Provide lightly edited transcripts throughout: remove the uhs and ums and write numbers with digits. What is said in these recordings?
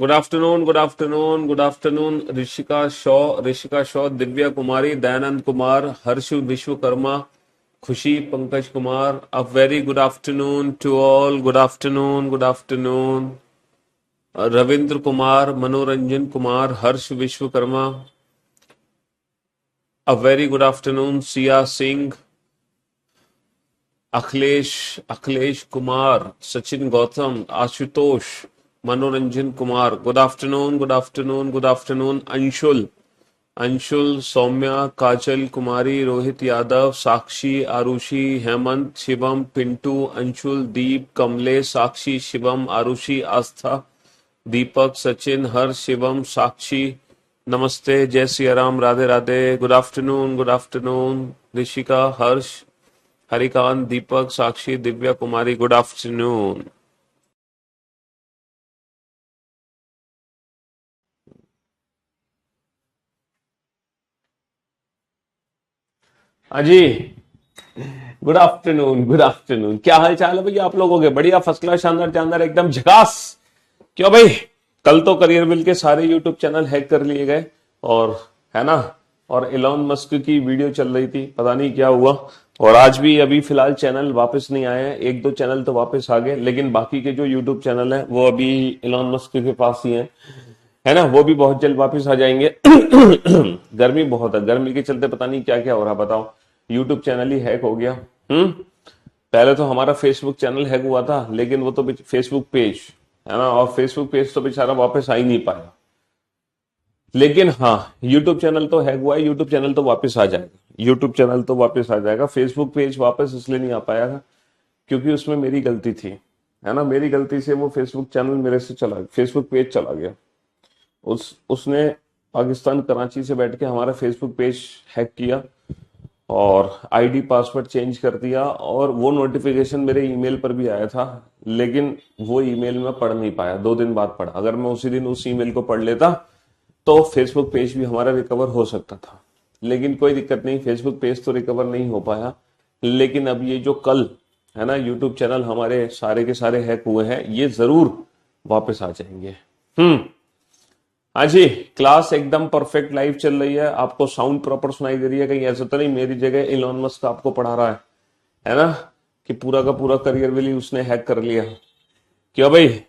Good afternoon, good afternoon, good afternoon. Rishika Shaw, Divya Kumari, Dayanand Kumar, Harsh Vishwakarma, Khushi, Pankaj Kumar. A very good afternoon to all. Good afternoon, good afternoon. Ravindra Kumar, Manoranjan Kumar, Harsh Vishwakarma. A very good afternoon. Siya Singh, Akhilesh Kumar, Sachin Gautam, Ashutosh, Manoranjan Kumar. Good afternoon, good afternoon, good afternoon. Anshul, Saumya, Kajal Kumari, Rohit Yadav, Sakshi, Arushi, Hemant, Shivam, Pintu, Anshul, Deep, Kamlesh, Sakshi, Shivam, Arushi, आस्था, दीपक, सचिन, हर्ष, शिवम, साक्षी। नमस्ते, जय Siya Ram, Radhe Radhe. Good afternoon, good afternoon. Rishika, Harsh, Harikant, Deepak, Sakshi, Divya Kumari. Good afternoon. हाँ जी, good afternoon, good afternoon. क्या हाल चाल है भैया आप लोगों के? बढ़िया, फर्स्ट क्लास, शानदार शानदार, एकदम झकास। क्यों भाई, कल तो करियर बिल के सारे यूट्यूब चैनल हैक कर लिए गए, और है ना, और एलॉन मस्क की वीडियो चल रही थी, पता नहीं क्या हुआ। और आज भी अभी फिलहाल चैनल वापस नहीं आए हैं, एक दो चैनल तो वापस आ गए, लेकिन बाकी के जो यूट्यूब चैनल हैं वो अभी एलॉन मस्क के पास ही हैं, है ना। वो भी बहुत जल्द वापस आ जाएंगे। गर्मी बहुत है, गर्मी के चलते पता नहीं क्या क्या हो रहा, बताओ। यूट्यूब चैनल ही हैक हो गया। हम्म। पहले तो हमारा फेसबुक चैनल हैक हुआ था, लेकिन वो तो फेसबुक पेज, है ना, और फेसबुक पेज तो बेचारा वापस आ ही नहीं पाया। लेकिन हाँ, यूट्यूब चैनल तो हैक हुआ है, यूट्यूब चैनल तो वापस आ जाएगा, यूट्यूब चैनल तो वापस आ जाएगा। फेसबुक पेज वापस इसलिए नहीं आ पाया था क्योंकि उसमें मेरी गलती थी, है ना। मेरी गलती से वो फेसबुक चैनल मेरे से चला, फेसबुक पेज चला गया। उसने पाकिस्तान कराची से बैठ के हमारा फेसबुक पेज हैक किया और आईडी पासवर्ड चेंज कर दिया, और वो नोटिफिकेशन मेरे ईमेल पर भी आया था, लेकिन वो ईमेल मैं पढ़ नहीं पाया, 2 दिन बाद पढ़ा। अगर मैं उसी दिन उस ईमेल को पढ़ लेता तो फेसबुक पेज भी हमारा रिकवर हो सकता था। लेकिन कोई दिक्कत नहीं, फेसबुक पेज तो रिकवर नहीं हो पाया। लेकिन अब ये जो कल, है ना, यूट्यूब चैनल हमारे सारे के सारे हैक हुए हैं, ये जरूर वापस आ जाएंगे। हम्म। हाँ जी, क्लास एकदम परफेक्ट लाइव चल रही है। आपको साउंड प्रॉपर सुनाई दे रही है? कहीं ऐसा तो नहीं मेरी जगह इलॉन मस्क आपको पढ़ा रहा है ना, कि पूरा का पूरा करियर भी उसने हैक कर लिया? क्यों भाई,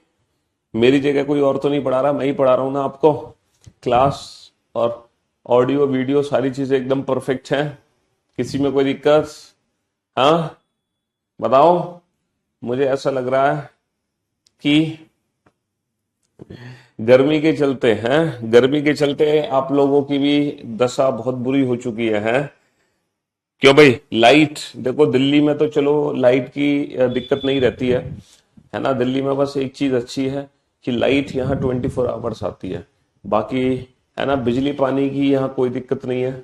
मेरी जगह कोई और तो नहीं पढ़ा रहा, मैं ही पढ़ा रहा हूं ना आपको। क्लास और ऑडियो वीडियो सारी चीजें एकदम परफेक्ट हैं, किसी में कोई दिक्कत? हाँ, बताओ। मुझे ऐसा लग रहा है कि गर्मी के चलते आप लोगों की भी दशा बहुत बुरी हो चुकी है? क्यों भाई, लाइट देखो, दिल्ली में तो चलो लाइट की दिक्कत नहीं रहती है ना। दिल्ली में बस एक चीज अच्छी है कि लाइट यहाँ 24 आवर्स आती है। बाकी, है ना, बिजली पानी की यहाँ कोई दिक्कत नहीं है।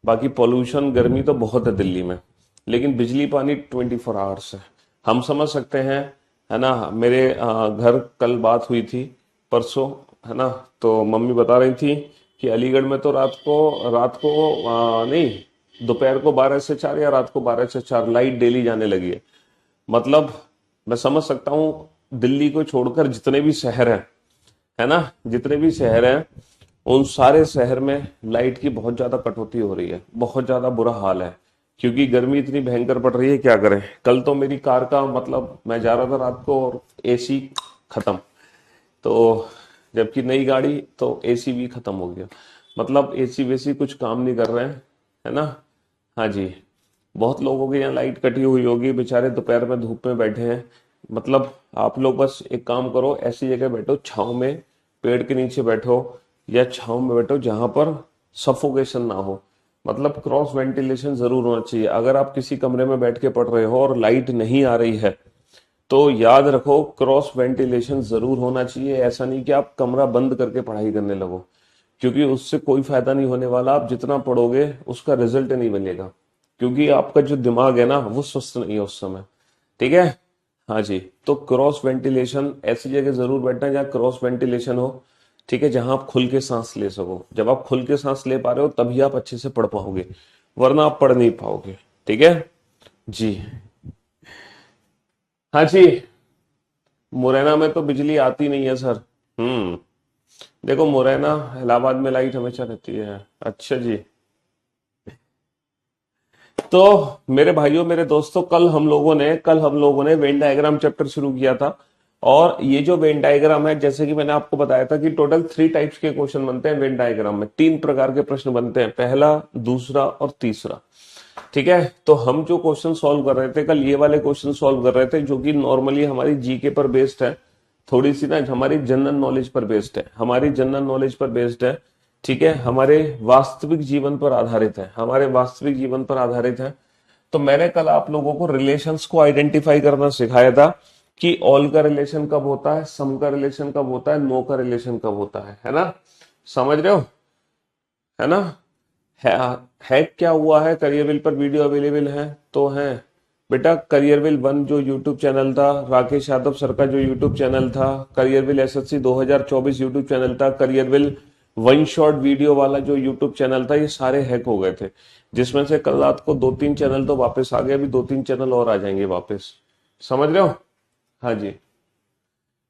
बाकी पॉल्यूशन, गर्मी तो बहुत है दिल्ली में, लेकिन बिजली पानी 24 आवर्स है। हम समझ सकते हैं, है ना। मेरे घर कल बात हुई थी, परसों, है ना। तो मम्मी बता रही थी कि अलीगढ़ में तो रात को नहीं, दोपहर को 12 से 4 या रात को 12 से 4 लाइट डेली जाने लगी है। मतलब मैं समझ सकता हूँ, दिल्ली को छोड़कर जितने भी शहर हैं, है ना, जितने भी शहर हैं, उन सारे शहर में लाइट की बहुत ज्यादा कटौती हो रही है, बहुत ज्यादा बुरा हाल है, क्योंकि गर्मी इतनी भयंकर पड़ रही है, क्या करें। कल तो मेरी कार का, मतलब मैं जा रहा था रात को और एसी खत्म, तो जबकि नई गाड़ी, तो एसी भी खत्म हो गया। मतलब एसी वेसी कुछ काम नहीं कर रहे हैं, है ना। हाँ जी, बहुत लोगों के यहाँ लाइट कटी हुई होगी, बेचारे दोपहर में धूप में बैठे हैं। मतलब आप लोग बस एक काम करो, ऐसी जगह बैठो छांव में, पेड़ के नीचे बैठो या छांव में बैठो जहां पर सफोकेशन ना हो। मतलब क्रॉस वेंटिलेशन जरूर होना चाहिए। अगर आप किसी कमरे में बैठ के पढ़ रहे हो और लाइट नहीं आ रही है, तो याद रखो, क्रॉस वेंटिलेशन जरूर होना चाहिए। ऐसा नहीं कि आप कमरा बंद करके पढ़ाई करने लगो, क्योंकि उससे कोई फायदा नहीं होने वाला। आप जितना पढ़ोगे उसका रिजल्ट नहीं बनेगा, क्योंकि आपका जो दिमाग है ना, वो स्वस्थ नहीं है उस समय। ठीक है। हाँ जी, तो क्रॉस वेंटिलेशन, ऐसी जगह जरूर बैठना जहाँ क्रॉस वेंटिलेशन हो। ठीक है, जहां आप खुल के सांस ले सको। जब आप खुल के सांस ले पा रहे हो तभी आप अच्छे से पढ़ पाओगे, वरना आप पढ़ नहीं पाओगे। ठीक है जी। हाँ जी, मुरैना में तो बिजली आती नहीं है सर। हम्म। देखो मुरैना इलाहाबाद में लाइट हमेशा रहती है। अच्छा जी। तो मेरे भाइयों मेरे दोस्तों, कल हम लोगों ने वेन डायग्राम चैप्टर शुरू किया था। और ये जो वेन डायग्राम है, जैसे कि मैंने आपको बताया था कि टोटल 3 टाइप्स के क्वेश्चन बनते हैं वेन डायग्राम में। 3 प्रकार के प्रश्न बनते हैं, पहला, दूसरा और तीसरा। ठीक है। तो हम जो क्वेश्चन सॉल्व कर रहे थे कल, ये वाले क्वेश्चन सॉल्व कर रहे थे जो कि नॉर्मली हमारी जीके पर बेस्ड है। थोड़ी सी ना हमारी जनरल नॉलेज पर बेस्ड है, हमारी जनरल नॉलेज पर बेस्ड है। ठीक है। हमारे वास्तविक जीवन पर आधारित है, हमारे वास्तविक जीवन पर आधारित है। तो मैंने कल आप लोगों को रिलेशंस को आइडेंटिफाई करना सिखाया था कि ऑल का रिलेशन कब होता है, सम का रिलेशन कब होता है, नो का रिलेशन कब होता है ना। समझ रहे हो, है ना। है, हैक क्या हुआ है, करियरविल पर वीडियो अवेलेबल है तो है। बेटा करियरविल 1 जो यूट्यूब चैनल था, राकेश यादव सर का जो यूट्यूब चैनल था, करियरविल एसएससी 2024 यूट्यूब चैनल था, करियरविल वन शॉट वीडियो वाला जो यूट्यूब चैनल था, ये सारे हैक हो गए थे। जिसमें से कल रात को 2-3 चैनल तो वापस आ गए, अभी 2-3 चैनल और आ जाएंगे वापस। समझ रहे हो। हाँ जी।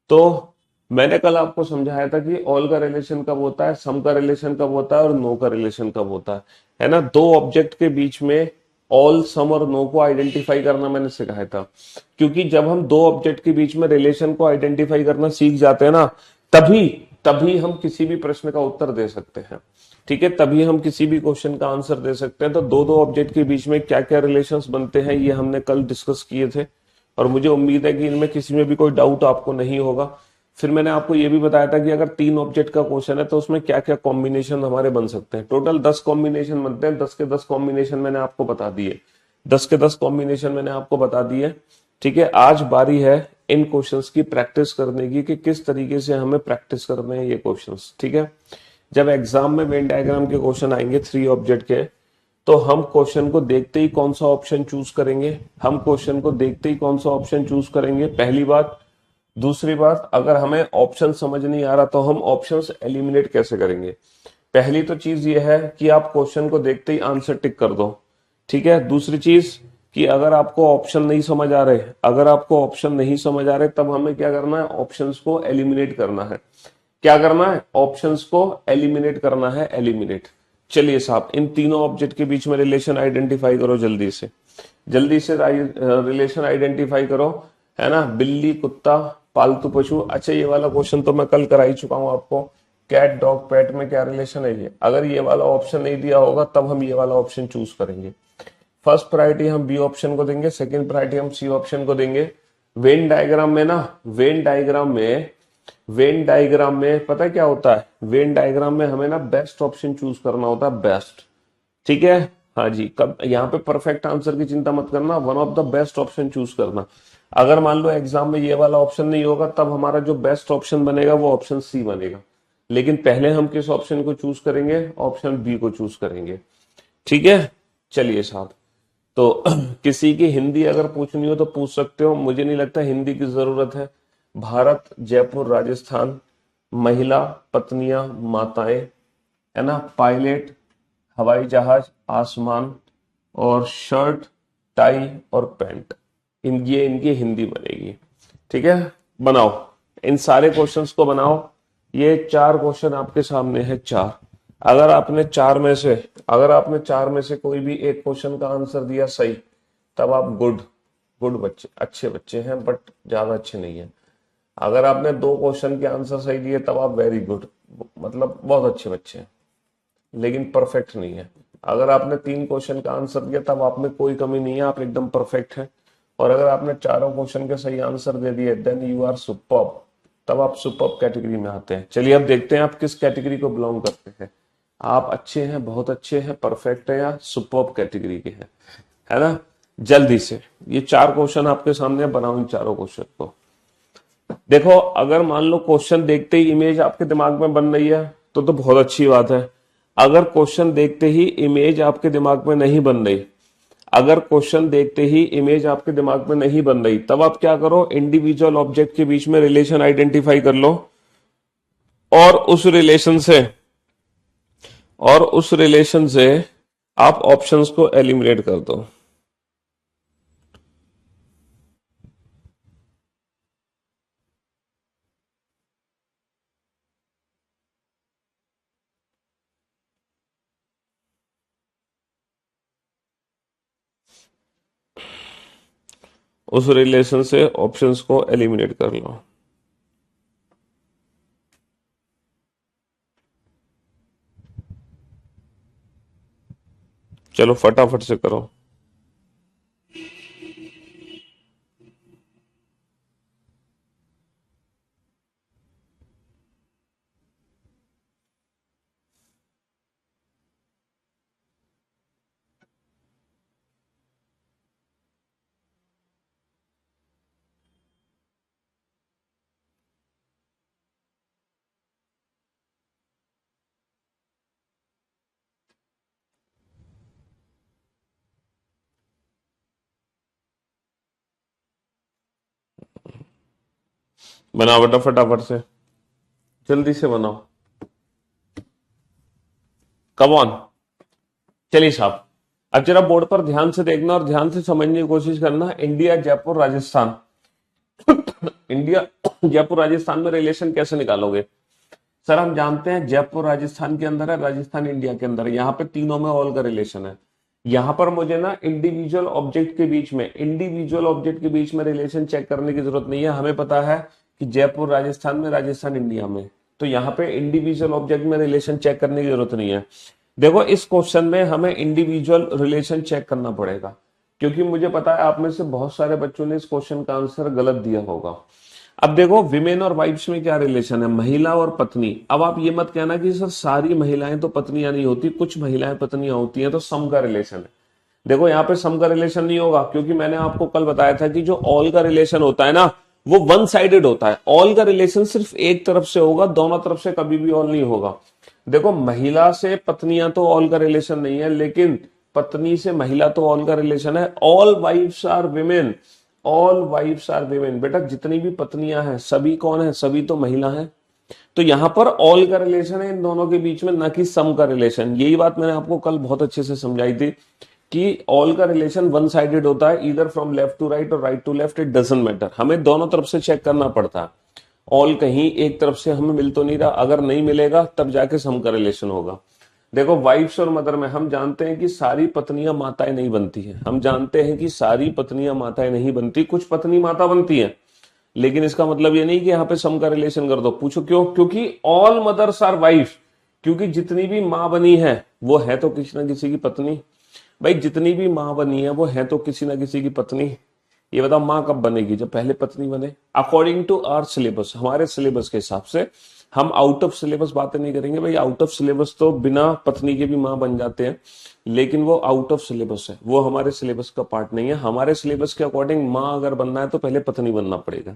तो मैंने कल आपको समझाया था कि ऑल का रिलेशन कब होता है, सम का रिलेशन कब होता है और नो का रिलेशन कब होता है ना। दो ऑब्जेक्ट के बीच में ऑल, सम और नो को आइडेंटिफाई करना मैंने सिखाया था। क्योंकि जब हम दो ऑब्जेक्ट के बीच में रिलेशन को आइडेंटिफाई करना सीख जाते हैं ना, तभी तभी हम किसी भी प्रश्न का उत्तर दे सकते हैं। ठीक है। तभी हम किसी भी क्वेश्चन का आंसर दे सकते हैं। तो दो दो ऑब्जेक्ट के बीच में क्या क्या रिलेशंस बनते हैं, ये हमने कल डिस्कस किए थे। और मुझे उम्मीद है कि इनमें किसी में भी कोई डाउट आपको नहीं होगा। फिर मैंने आपको यह भी बताया था कि अगर 3 ऑब्जेक्ट का क्वेश्चन है तो उसमें क्या क्या कॉम्बिनेशन हमारे बन सकते हैं। टोटल 10 कॉम्बिनेशन बनते हैं, 10 के 10 कॉम्बिनेशन मैंने आपको बता दिए। 10 के 10 कॉम्बिनेशन मैंने आपको बता दिए। ठीक है। आज बारी है इन क्वेश्चंस की प्रैक्टिस करने की कि किस तरीके से हमें प्रैक्टिस करने हैं ये क्वेश्चंस। ठीक है। जब एग्जाम में वेन डायग्राम के क्वेश्चन आएंगे 3 ऑब्जेक्ट के, तो हम क्वेश्चन को देखते ही कौन सा ऑप्शन चूज करेंगे, हम क्वेश्चन को देखते ही कौन सा ऑप्शन चूज करेंगे, पहली बात। दूसरी बात, अगर हमें ऑप्शन समझ नहीं आ रहा तो हम ऑप्शंस एलिमिनेट कैसे करेंगे। पहली तो चीज ये है कि आप क्वेश्चन को देखते ही आंसर टिक कर दो। ठीक है। दूसरी चीज कि अगर आपको ऑप्शन नहीं समझ आ रहे, अगर आपको ऑप्शन नहीं समझ आ रहे, तब हमें क्या करना है, ऑप्शंस को एलिमिनेट करना है। क्या करना है, ऑप्शंस को एलिमिनेट करना है, एलिमिनेट। चलिए साहब, इन तीनों ऑब्जेक्ट के बीच में रिलेशन आइडेंटिफाई करो जल्दी से। जल्दी से रिलेशन आइडेंटिफाई करो। है ना, बिल्ली, कुत्ता, पालतू पशु। अच्छा, ये वाला क्वेश्चन तो मैं कल करा ही चुका हूं आपको। कैट, डॉग, पेट में क्या रिलेशन है ये। अगर ये वाला ऑप्शन नहीं दिया होगा तब हम ये वाला ऑप्शन चूज करेंगे। फर्स्ट प्रायोरिटी हम बी ऑप्शन को देंगे, सेकंड प्रायोरिटी हम सी ऑप्शन को देंगे। वेन डायग्राम में ना, वेन डायग्राम में पता है क्या होता है, वेन डायग्राम में हमें ना बेस्ट ऑप्शन चूज करना होता है, बेस्ट। ठीक है। हाँ जी, कब यहाँ पे परफेक्ट आंसर की चिंता मत करना, one of the best option choose करना। अगर मान लो एग्जाम में ये वाला ऑप्शन नहीं होगा, तब हमारा जो बेस्ट ऑप्शन बनेगा वो ऑप्शन सी बनेगा। लेकिन पहले हम किस ऑप्शन को चूज करेंगे, ऑप्शन बी को चूज करेंगे। ठीक है। चलिए साहब, तो किसी की हिंदी अगर पूछनी हो तो पूछ सकते हो, मुझे नहीं लगता हिंदी की जरूरत है। भारत, जयपुर, राजस्थान, महिला, पत्नियां, माताएं, है ना, पायलट, हवाई जहाज, आसमान, और शर्ट, टाई और पैंट। ये इनकी हिंदी बनेगी। ठीक है। बनाओ, इन सारे क्वेश्चंस को बनाओ। ये 4 क्वेश्चन आपके सामने है, 4। अगर आपने चार में से अगर आपने 4 में से कोई भी एक क्वेश्चन का आंसर दिया सही, तब आप गुड गुड बच्चे, अच्छे बच्चे हैं, बट ज्यादा अच्छे नहीं है। अगर आपने 2 क्वेश्चन के आंसर सही दिए तब आप वेरी गुड, मतलब बहुत अच्छे बच्चे हैं, लेकिन परफेक्ट नहीं है। अगर आपने 3 क्वेश्चन का आंसर दिया तब आप में कोई कमी नहीं है, आप एकदम परफेक्ट हैं। और अगर आपने चारों क्वेश्चन के सही आंसर दे दिए, देन यू आर सुपर्ब, तब आप सुपर्ब कैटेगरी में आते हैं। चलिए अब देखते हैं आप किस कैटेगरी को बिलोंग करते हैं। आप अच्छे हैं, बहुत अच्छे हैं, परफेक्ट है, या सुपर्ब कैटेगरी के हैं, है ना। जल्दी से ये 4 क्वेश्चन आपके सामने, बनाओ इन चारों क्वेश्चन को। देखो, अगर मान लो क्वेश्चन देखते ही इमेज आपके दिमाग में बन रही है तो बहुत अच्छी बात है। अगर क्वेश्चन देखते ही इमेज आपके दिमाग में नहीं बन रही, अगर क्वेश्चन देखते ही इमेज आपके दिमाग में नहीं बन रही, तब आप क्या करो, इंडिविजुअल ऑब्जेक्ट के बीच में रिलेशन आइडेंटिफाई कर लो। और उस रिलेशन से और उस रिलेशन से आप ऑप्शंस को एलिमिनेट कर दो। उस रिलेशन से ऑप्शंस को एलिमिनेट कर लो। चलो फटाफट से करो। बनाओ बेटा फटाफट से, जल्दी से बनाओ, कम ऑन। चलिए साहब, अब जरा बोर्ड पर ध्यान से देखना और ध्यान से समझने की कोशिश करना। इंडिया जयपुर राजस्थान इंडिया जयपुर राजस्थान में रिलेशन कैसे निकालोगे? सर हम जानते हैं जयपुर राजस्थान के अंदर है, राजस्थान इंडिया के अंदर है, यहाँ पे तीनों में ऑल का रिलेशन है। यहाँ पर मुझे ना इंडिविजुअल ऑब्जेक्ट के बीच में रिलेशन चेक करने की जरूरत नहीं है। हमें पता है कि जयपुर राजस्थान में, राजस्थान इंडिया में, तो यहाँ पे इंडिविजुअल ऑब्जेक्ट में रिलेशन चेक करने की जरूरत नहीं है। देखो इस क्वेश्चन में हमें इंडिविजुअल रिलेशन चेक करना पड़ेगा, क्योंकि मुझे पता है आप में से बहुत सारे बच्चों ने इस क्वेश्चन का आंसर गलत दिया होगा। अब देखो विमेन और वाइफ्स में क्या रिलेशन है, महिला और पत्नी। अब आप ये मत कहना कि सर सारी महिलाएं तो पत्नियां नहीं होती, कुछ महिलाएं पत्नियां होती हैं, तो सम का रिलेशन है। देखो यहाँ पे सम का रिलेशन नहीं होगा, क्योंकि मैंने आपको कल बताया था कि जो ऑल का रिलेशन होता है ना, वो वन साइडेड होता है। ऑल का रिलेशन सिर्फ एक तरफ से होगा, दोनों तरफ से कभी भी ऑल नहीं होगा। देखो महिला से पत्नियां तो ऑल का रिलेशन नहीं है, लेकिन पत्नी से महिला तो ऑल का रिलेशन है। All wives are women, all wives are women. बेटा जितनी भी पत्नियां हैं सभी कौन है? सभी तो महिला हैं। तो यहां पर ऑल का रिलेशन है इन दोनों के बीच में, ना कि सम का रिलेशन। यही बात मैंने आपको कल बहुत अच्छे से समझाई थी कि ऑल का रिलेशन वन साइडेड होता है, इधर फ्रॉम लेफ्ट टू राइट और right to left, it doesn't matter. हमें दोनों तरफ से चेक करना पड़ता है। ऑल कहीं एक तरफ से हमें मिल तो नहीं रहा, अगर नहीं मिलेगा तब जाके सम का रिलेशन होगा। देखो वाइफ्स और मदर में हम जानते हैं कि सारी पत्नियां माताएं नहीं बनती हैं। हम जानते हैं कि सारी पत्नियां माताएं नहीं बनती, कुछ पत्नी माता बनती हैं। लेकिन इसका मतलब ये नहीं कि यहाँ पे सम का रिलेशन कर दो। पूछो क्यों? क्योंकि ऑल मदर्स आर वाइफ। क्योंकि जितनी भी माँ बनी है वो है तो किसी ना किसी की पत्नी। भाई जितनी भी माँ बनी है वो है तो किसी ना किसी की पत्नी। ये बताओ माँ कब बनेगी? जब पहले पत्नी बने। अकॉर्डिंग टू आवर सिलेबस, हमारे सिलेबस के हिसाब से, हम आउट ऑफ सिलेबस बातें नहीं करेंगे। भाई आउट ऑफ सिलेबस तो बिना पत्नी के भी माँ बन जाते हैं, लेकिन वो आउट ऑफ सिलेबस है, वो हमारे सिलेबस का पार्ट नहीं है। हमारे सिलेबस के अकॉर्डिंग माँ अगर बनना है तो पहले पत्नी बनना पड़ेगा।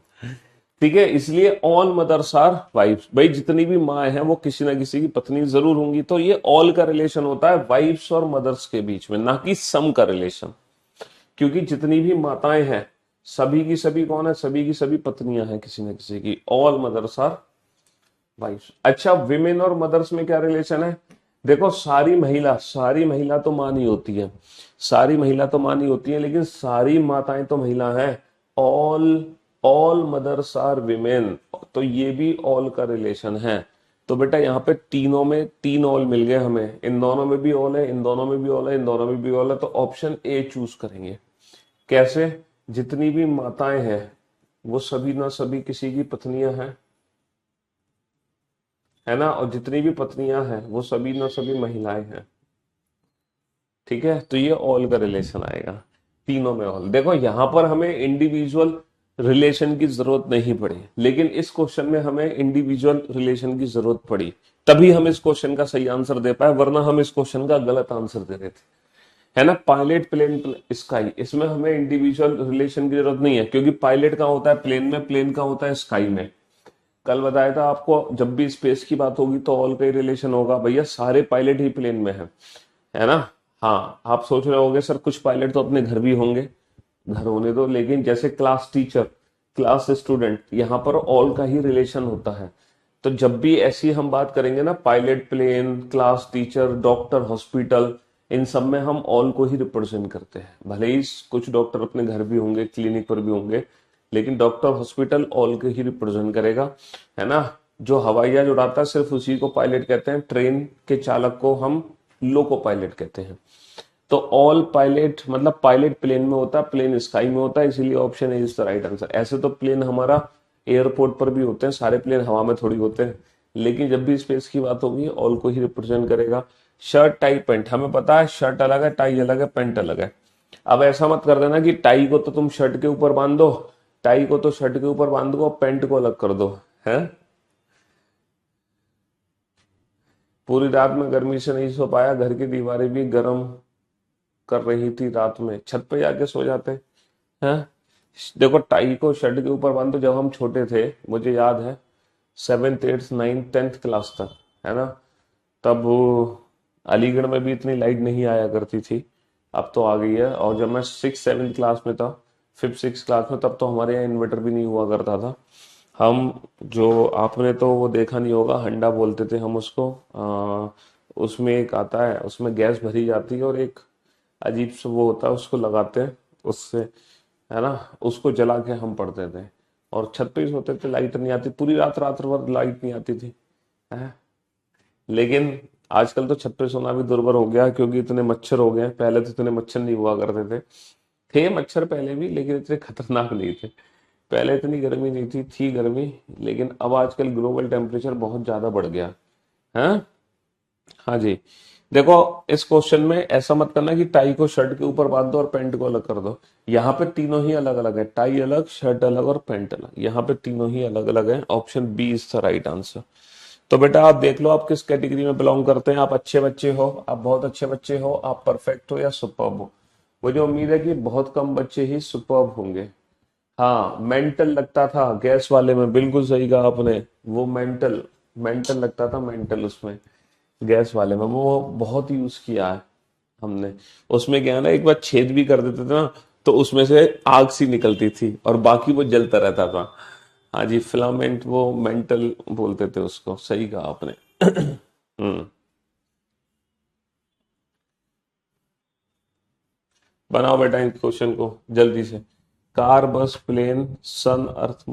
ठीक है, इसलिए ऑल मदर्स आर वाइफ्स। भाई जितनी भी माँ है वो किसी ना किसी की पत्नी जरूर होंगी। तो ये ऑल का रिलेशन होता है वाइफ्स और मदर्स के बीच में, ना कि सम का रिलेशन। क्योंकि जितनी भी माताएं हैं सभी की सभी कौन है? सभी की सभी पत्नियां हैं किसी न किसी की। All mothers are wives. अच्छा विमेन और मदर्स में क्या रिलेशन है? देखो सारी महिला तो मां नहीं होती है, सारी महिला तो मां नहीं होती है, लेकिन सारी माताएं तो महिला हैं। All all mothers are women, तो ये भी ऑल का रिलेशन है। तो बेटा यहाँ पे तीनों में तीन ऑल मिल गए हमें। इन दोनों में भी ऑल है, इन दोनों में भी ऑल है, इन दोनों में भी ऑल है। तो ऑप्शन ए चूज करेंगे। कैसे? जितनी भी माताएं हैं वो सभी ना सभी किसी की पत्नियां हैं, है ना, और जितनी भी पत्नियां हैं वो सभी ना सभी महिलाएं हैं। ठीक है, तो ये ऑल का रिलेशन आएगा, तीनों में ऑल। देखो यहां पर हमें इंडिविजुअल रिलेशन की जरूरत नहीं पड़ी, लेकिन इस क्वेश्चन में हमें इंडिविजुअल रिलेशन की जरूरत पड़ी, तभी हम इस क्वेश्चन का सही आंसर दे पाए, वरना हम इस क्वेश्चन का गलत आंसर दे रहे थे। है ना, पायलट प्लेन स्काई, इसमें हमें इंडिविजुअल रिलेशन की जरूरत नहीं है, क्योंकि पायलट का होता है प्लेन में, प्लेन का होता है स्काई में। कल बताया था आपको, जब भी स्पेस की बात होगी तो ऑल का ही रिलेशन होगा। भैया सारे पायलट ही प्लेन में है ना। हाँ आप सोच रहे होंगे सर कुछ पायलट तो अपने घर भी होंगे, घर होने दो, लेकिन जैसे क्लास टीचर, क्लास स्टूडेंट, यहाँ पर ऑल का ही रिलेशन होता है। तो जब भी ऐसी हम बात करेंगे ना, pilot plane, class teacher, doctor, hospital, इन सब में हम ऑल को ही रिप्रेजेंट करते हैं। भले ही कुछ डॉक्टर अपने घर भी होंगे, क्लिनिक पर भी होंगे, लेकिन डॉक्टर, हॉस्पिटल ऑल के ही रिप्रेजेंट करेगा। है ना, जो हवाई जहाज उड़ाता है सिर्फ उसी को पायलट कहते हैं। ट्रेन के चालक को हम लोको पायलट कहते हैं। तो ऑल पायलट मतलब पायलट प्लेन में होता है, प्लेन स्काई में होता है, इसीलिए option A is the right answer. ऐसे तो प्लेन हमारा एयरपोर्ट पर भी होते हैं, सारे प्लेन हवा में थोड़ी होते हैं, लेकिन जब भी स्पेस की बात होगी ऑल को ही रिप्रेजेंट करेगा। शर्ट टाई पैंट, हमें पता है शर्ट अलग है, टाई अलग है, पैंट अलग है। अब ऐसा मत कर देना कि टाई को तो तुम शर्ट के ऊपर बांध दो, टाई को तो शर्ट के ऊपर बांध दो और पैंट को अलग कर दो, है। पूरी रात में गर्मी से नहीं सो पाया, घर की दीवारें भी गर्म कर रही थी रात में, छत पे जाके सो जाते हैं। देखो टाई को शर्ट के ऊपर बांधो, जब हम छोटे थे, मुझे याद है 7th 8th 9th 10th class तक, है ना, तब वो अलीगढ़ में भी इतनी लाइट नहीं आया करती थी, अब तो आ गई है। और जब मैं 6th 7th क्लास में था, 5th 6th क्लास में, तब तो हमारे यहाँ इन्वर्टर भी नहीं हुआ करता था। हम जो आपने तो वो देखा नहीं होगा, हंडा बोलते थे हम उसको, उसमें एक आता है, उसमें गैस भरी जाती है और एक अजीब सा वो होता है, उसको लगाते हैं, उससे, है ना, उसको जला के हम पढ़ते थे। और छत पे ही सोते थे, लाइट नहीं आती, पूरी रात रात भर लाइट नहीं आती थी, है। लेकिन आजकल तो छत पे सोना भी दुर्भर हो गया, क्योंकि इतने मच्छर हो गए हैं। पहले तो इतने मच्छर नहीं हुआ करते थे मच्छर पहले भी, लेकिन इतने खतरनाक नहीं थे। पहले इतनी गर्मी नहीं थी गर्मी, लेकिन अब आजकल ग्लोबल टेम्परेचर बहुत ज्यादा बढ़ गया है। हाँ जी। देखो, इस क्वेश्चन में ऐसा मत करना कि टाई को शर्ट के ऊपर बांध दो और पैंट को अलग कर दो। यहाँ पे तीनों ही अलग अलग है, टाई अलग, शर्ट अलग और पैंट अलग, यहाँ पे तीनों ही अलग अलग है। Option B is the right answer. तो बेटा आप देख लो आप किस कैटेगरी में बिलोंग करते हैं। आप अच्छे बच्चे हो, आप बहुत अच्छे बच्चे हो, आप परफेक्ट हो या सुपर्ब हो। मुझे उम्मीद है कि बहुत कम बच्चे ही सुपर्ब होंगे। हाँ, मेंटल लगता था गैस वाले में, बिल्कुल सही कहा आपने। वो मेंटल, मेंटल लगता था, मेंटल उसमें, गैस वाले में वो बहुत यूज किया है हमने। उसमें क्या है ना, एक बार छेद भी कर देते थे ना, तो उसमें से आग सी निकलती थी और बाकी वो जलता रहता था। हाँ जी, फिलामेंट, वो मेंटल बोलते थे उसको, सही कहा आपने। हम्म। बनाओ बेटा इन क्वेश्चन को जल्दी से। कार, बस, प्लेन, सन, अर्थ।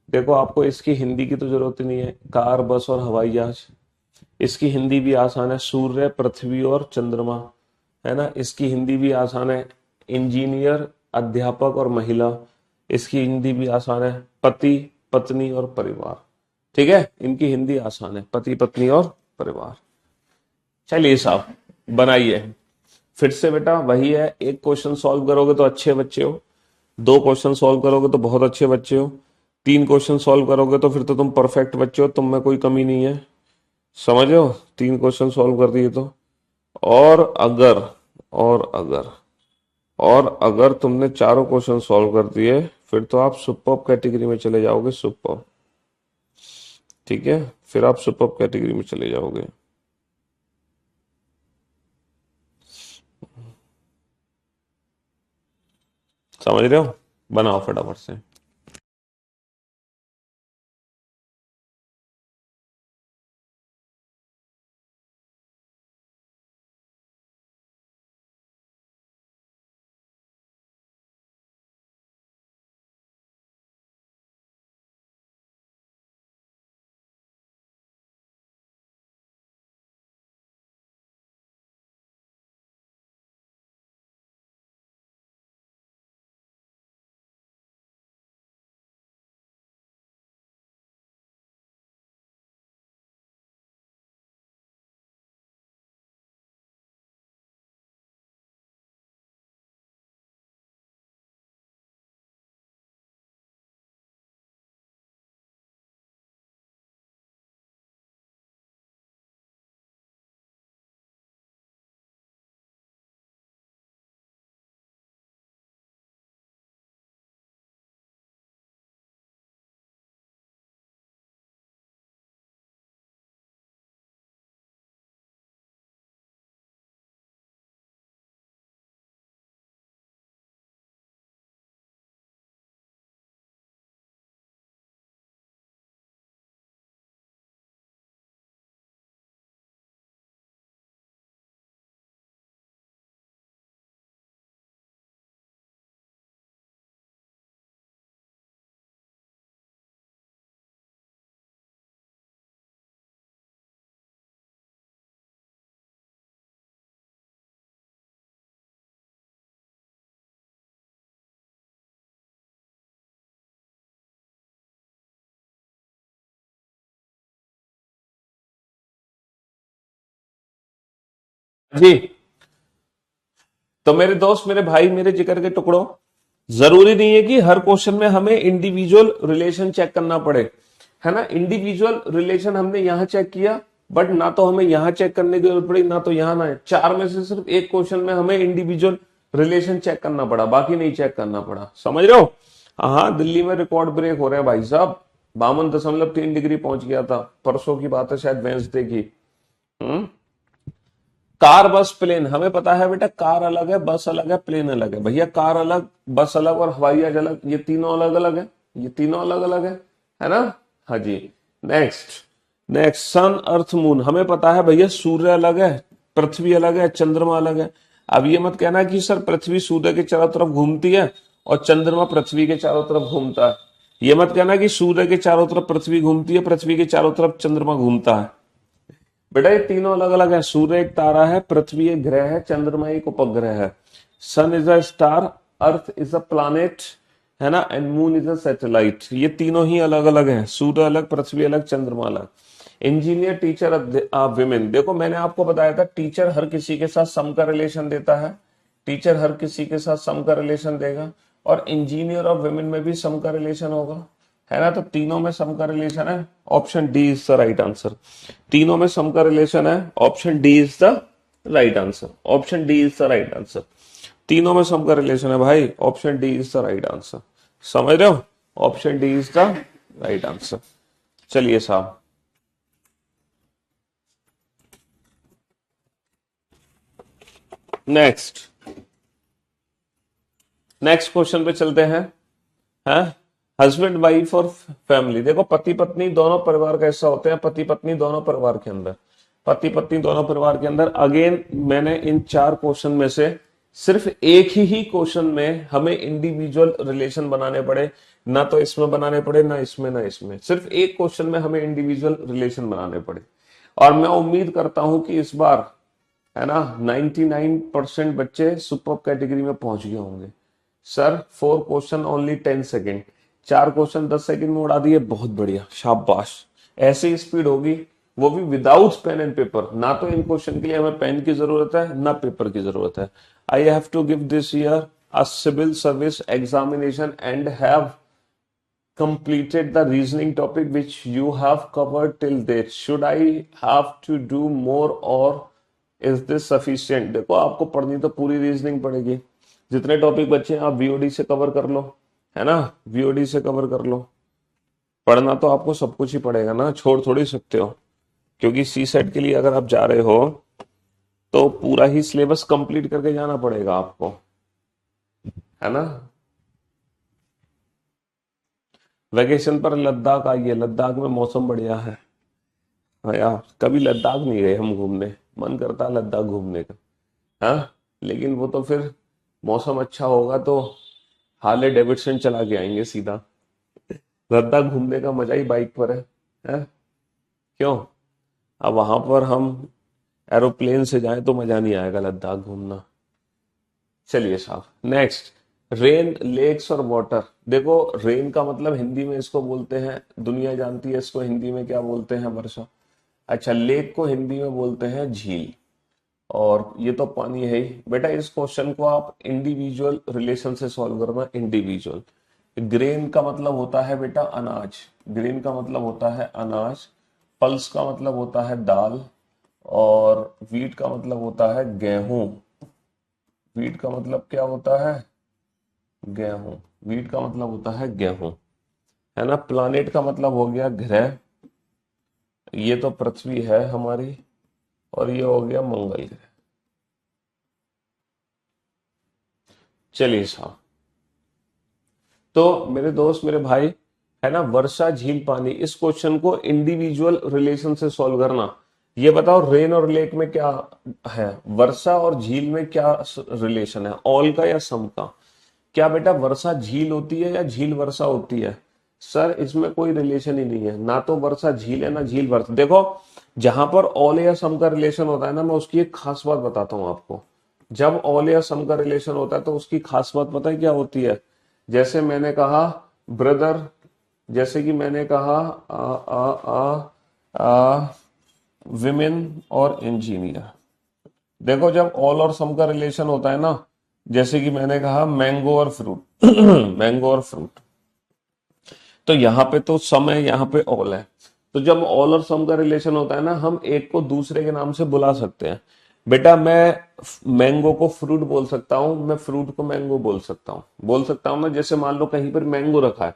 देखो आपको इसकी हिंदी की तो जरूरत ही नहीं है, कार, बस और हवाई जहाज। इसकी हिंदी भी आसान है, सूर्य, पृथ्वी और चंद्रमा, है ना। इसकी हिंदी भी आसान है, इंजीनियर, अध्यापक और महिला। इसकी हिंदी भी आसान है, पति, पत्नी और परिवार। ठीक है, इनकी हिंदी आसान है, पति, पत्नी और परिवार। चलिए साहब, बनाइए। फिर से बेटा वही है, एक क्वेश्चन सॉल्व करोगे तो अच्छे बच्चे हो, दो क्वेश्चन सॉल्व करोगे तो बहुत अच्छे बच्चे हो, तीन क्वेश्चन सॉल्व करोगे तो फिर तो तुम परफेक्ट बच्चे हो, तुम में कोई कमी नहीं है। समझ रहे हो, तीन क्वेश्चन सॉल्व कर दिए तो। और अगर और अगर और अगर तुमने चारों क्वेश्चन सॉल्व कर दिए, फिर तो आप सुपर्ब कैटेगरी में चले जाओगे, सुपर्ब। ठीक है, फिर आप सुपर्ब कैटेगरी में चले जाओगे। समझ रहे हो, बनाओ फटाफट से। जी। तो मेरे दोस्त, मेरे भाई, मेरे जिगर के टुकड़ों, जरूरी नहीं है कि हर क्वेश्चन में हमें इंडिविजुअल रिलेशन चेक करना पड़े, है ना। इंडिविजुअल रिलेशन हमने यहां चेक किया, बट ना तो हमें यहां चेक करने की जरूरत पड़ी, ना तो यहां, ना चार में से सिर्फ एक क्वेश्चन में हमें इंडिविजुअल रिलेशन चेक करना पड़ा, बाकी नहीं चेक करना पड़ा। समझ रहे हो। हाँ, दिल्ली में रिकॉर्ड ब्रेक हो रहे हैं भाई साहब। 52.3 डिग्री पहुंच गया था, परसों की बात है, शायद वेंसडे की। हम्म। कार, बस, प्लेन, हमें पता है बेटा, कार अलग है, बस अलग है, प्लेन अलग है। भैया कार अलग, बस अलग और हवाई जहाज अलग, ये तीनों अलग अलग है। ये तीनों अलग अलग है ना। हाँ जी। नेक्स्ट। नेक्स्ट, सन, अर्थ, मून, हमें पता है भैया, सूर्य अलग है, पृथ्वी अलग है, चंद्रमा अलग है। अब ये मत कहना कि सर पृथ्वी सूर्य के चारों तरफ घूमती है और चंद्रमा पृथ्वी के चारों तरफ घूमता है। ये मत कहना कि सूर्य के चारों तरफ पृथ्वी घूमती है, पृथ्वी के चारों तरफ चंद्रमा घूमता है। बेटा ये तीनों अलग अलग है। सूर्य एक तारा है, पृथ्वी एक ग्रह है, चंद्रमा एक उपग्रह है। Sun is a star, earth is a planet, है ना, and moon is a satellite. ये तीनों ही अलग अलग हैं, सूर्य अलग, पृथ्वी अलग, चंद्रमा अलग। इंजीनियर, टीचर, विमेन, देखो मैंने आपको बताया था, टीचर हर किसी के साथ सम का रिलेशन देता है, टीचर हर किसी के साथ सम का रिलेशन देगा, और इंजीनियर और विमेन में भी सम का रिलेशन होगा, है ना। तो तीनों में सम का रिलेशन है, option D is the right answer. तीनों में सम का रिलेशन है, option D is the right answer. Option D is the right answer. तीनों में सम का रिलेशन है भाई, option D is the right answer. समझ रहे हो। Option D is the right answer. चलिए साहब, नेक्स्ट। नेक्स्ट क्वेश्चन पे चलते हैं। हैं, हस्बैंड वाइफ और फैमिली, देखो पति पत्नी दोनों परिवार का हिस्सा होते हैं, पति पत्नी दोनों परिवार के अंदर, पति पत्नी दोनों परिवार के अंदर। अगेन मैंने इन चार क्वेश्चन में से सिर्फ एक ही क्वेश्चन में हमें इंडिविजुअल रिलेशन बनाने पड़े, ना तो इसमें बनाने पड़े, ना इसमें, ना इसमें। सिर्फ एक क्वेश्चन में हमें इंडिविजुअल रिलेशन बनाने पड़े। और मैं उम्मीद करता हूं कि इस बार, है ना, 99% बच्चे सुपर कैटेगरी में पहुंच गए होंगे। Sir 4 question only 10 second, 4 question 10 second में उड़ा दिए, बहुत बढ़िया, शाबाश। ऐसी स्पीड होगी, वो भी विदाउट पेन एंड पेपर। ना तो इन क्वेश्चन के लिए हमें पेन की जरूरत है, ना पेपर की जरूरत है। I have to give this year a civil service examination and have completed the reasoning topic which you have covered till date. Should I have to do more or is this sufficient? देखो आपको पढ़नी तो पूरी reasoning पड़ेगी, जितने topic बच्चे हैं आप वीओडी से कवर कर लो, है ना, वीओडी से कवर कर लो। पढ़ना तो आपको सब कुछ ही पड़ेगा ना, छोड़ थोड़ी सकते हो। क्योंकि सी सेट के लिए अगर आप जा रहे हो तो पूरा ही सिलेबस कंप्लीट करके जाना पड़ेगा आपको, है ना। वेकेशन पर लद्दाख आइए, लद्दाख में मौसम बढ़िया है। हाँ यार, कभी लद्दाख नहीं गए हम घूमने, मन करता है लद्दाख घूमने का। हाँ, लेकिन वो तो फिर मौसम अच्छा होगा तो हार्ले डेविडसन चला के आएंगे सीधा। लद्दाख घूमने का मजा ही बाइक पर है, हैं? क्यों। अब वहां पर हम एरोप्लेन से जाएं तो मजा नहीं आएगा लद्दाख घूमना। चलिए साहब, नेक्स्ट। रेन, लेक्स और वाटर, देखो रेन का मतलब हिंदी में इसको बोलते हैं, दुनिया जानती है इसको हिंदी में क्या बोलते हैं, वर्षा। अच्छा, लेक को हिंदी में बोलते हैं झील। और ये तो पानी है ही बेटा। इस क्वेश्चन को आप इंडिविजुअल रिलेशन से सॉल्व करना, इंडिविजुअल। ग्रेन का मतलब होता है बेटा अनाज, ग्रेन का मतलब होता है अनाज। पल्स का मतलब होता है दाल, और वीट का मतलब होता है गेहूं। वीट का मतलब क्या होता है, गेहूं। वीट का मतलब होता है गेहूं, है ना। प्लानेट का मतलब हो गया ग्रह, ये तो पृथ्वी है हमारी, और ये हो गया मंगल ग्रह। चलिए साहब, तो मेरे दोस्त, मेरे भाई, है ना, वर्षा, झील, पानी, इस क्वेश्चन को इंडिविजुअल रिलेशन से सॉल्व करना। ये बताओ रेन और लेक में क्या है, वर्षा और झील में क्या रिलेशन है, ऑल का या सम का। क्या बेटा वर्षा झील होती है या झील वर्षा होती है। सर इसमें कोई रिलेशन ही नहीं है, ना तो वर्षा झील है ना झील वर्षा। देखो जहां पर ऑल या सम का रिलेशन होता है ना, मैं उसकी एक खास बात बताता हूं आपको। जब ऑल या सम का रिलेशन होता है तो उसकी खास बात पता है क्या होती है। जैसे मैंने कहा ब्रदर, जैसे कि मैंने कहा विमेन और इंजीनियर, देखो जब ऑल और सम का रिलेशन होता है ना, जैसे कि मैंने कहा मैंगो और फ्रूट मैंगो और फ्रूट, तो यहाँ पे तो सम है, यहाँ पे ऑल है। तो जब ऑल और सम का रिलेशन होता है ना, हम एक को दूसरे के नाम से बुला सकते हैं। बेटा मैं मैंगो को फ्रूट बोल सकता हूँ, मैं फ्रूट को मैंगो बोल सकता हूँ ना। जैसे मान लो कहीं पर मैंगो रखा है,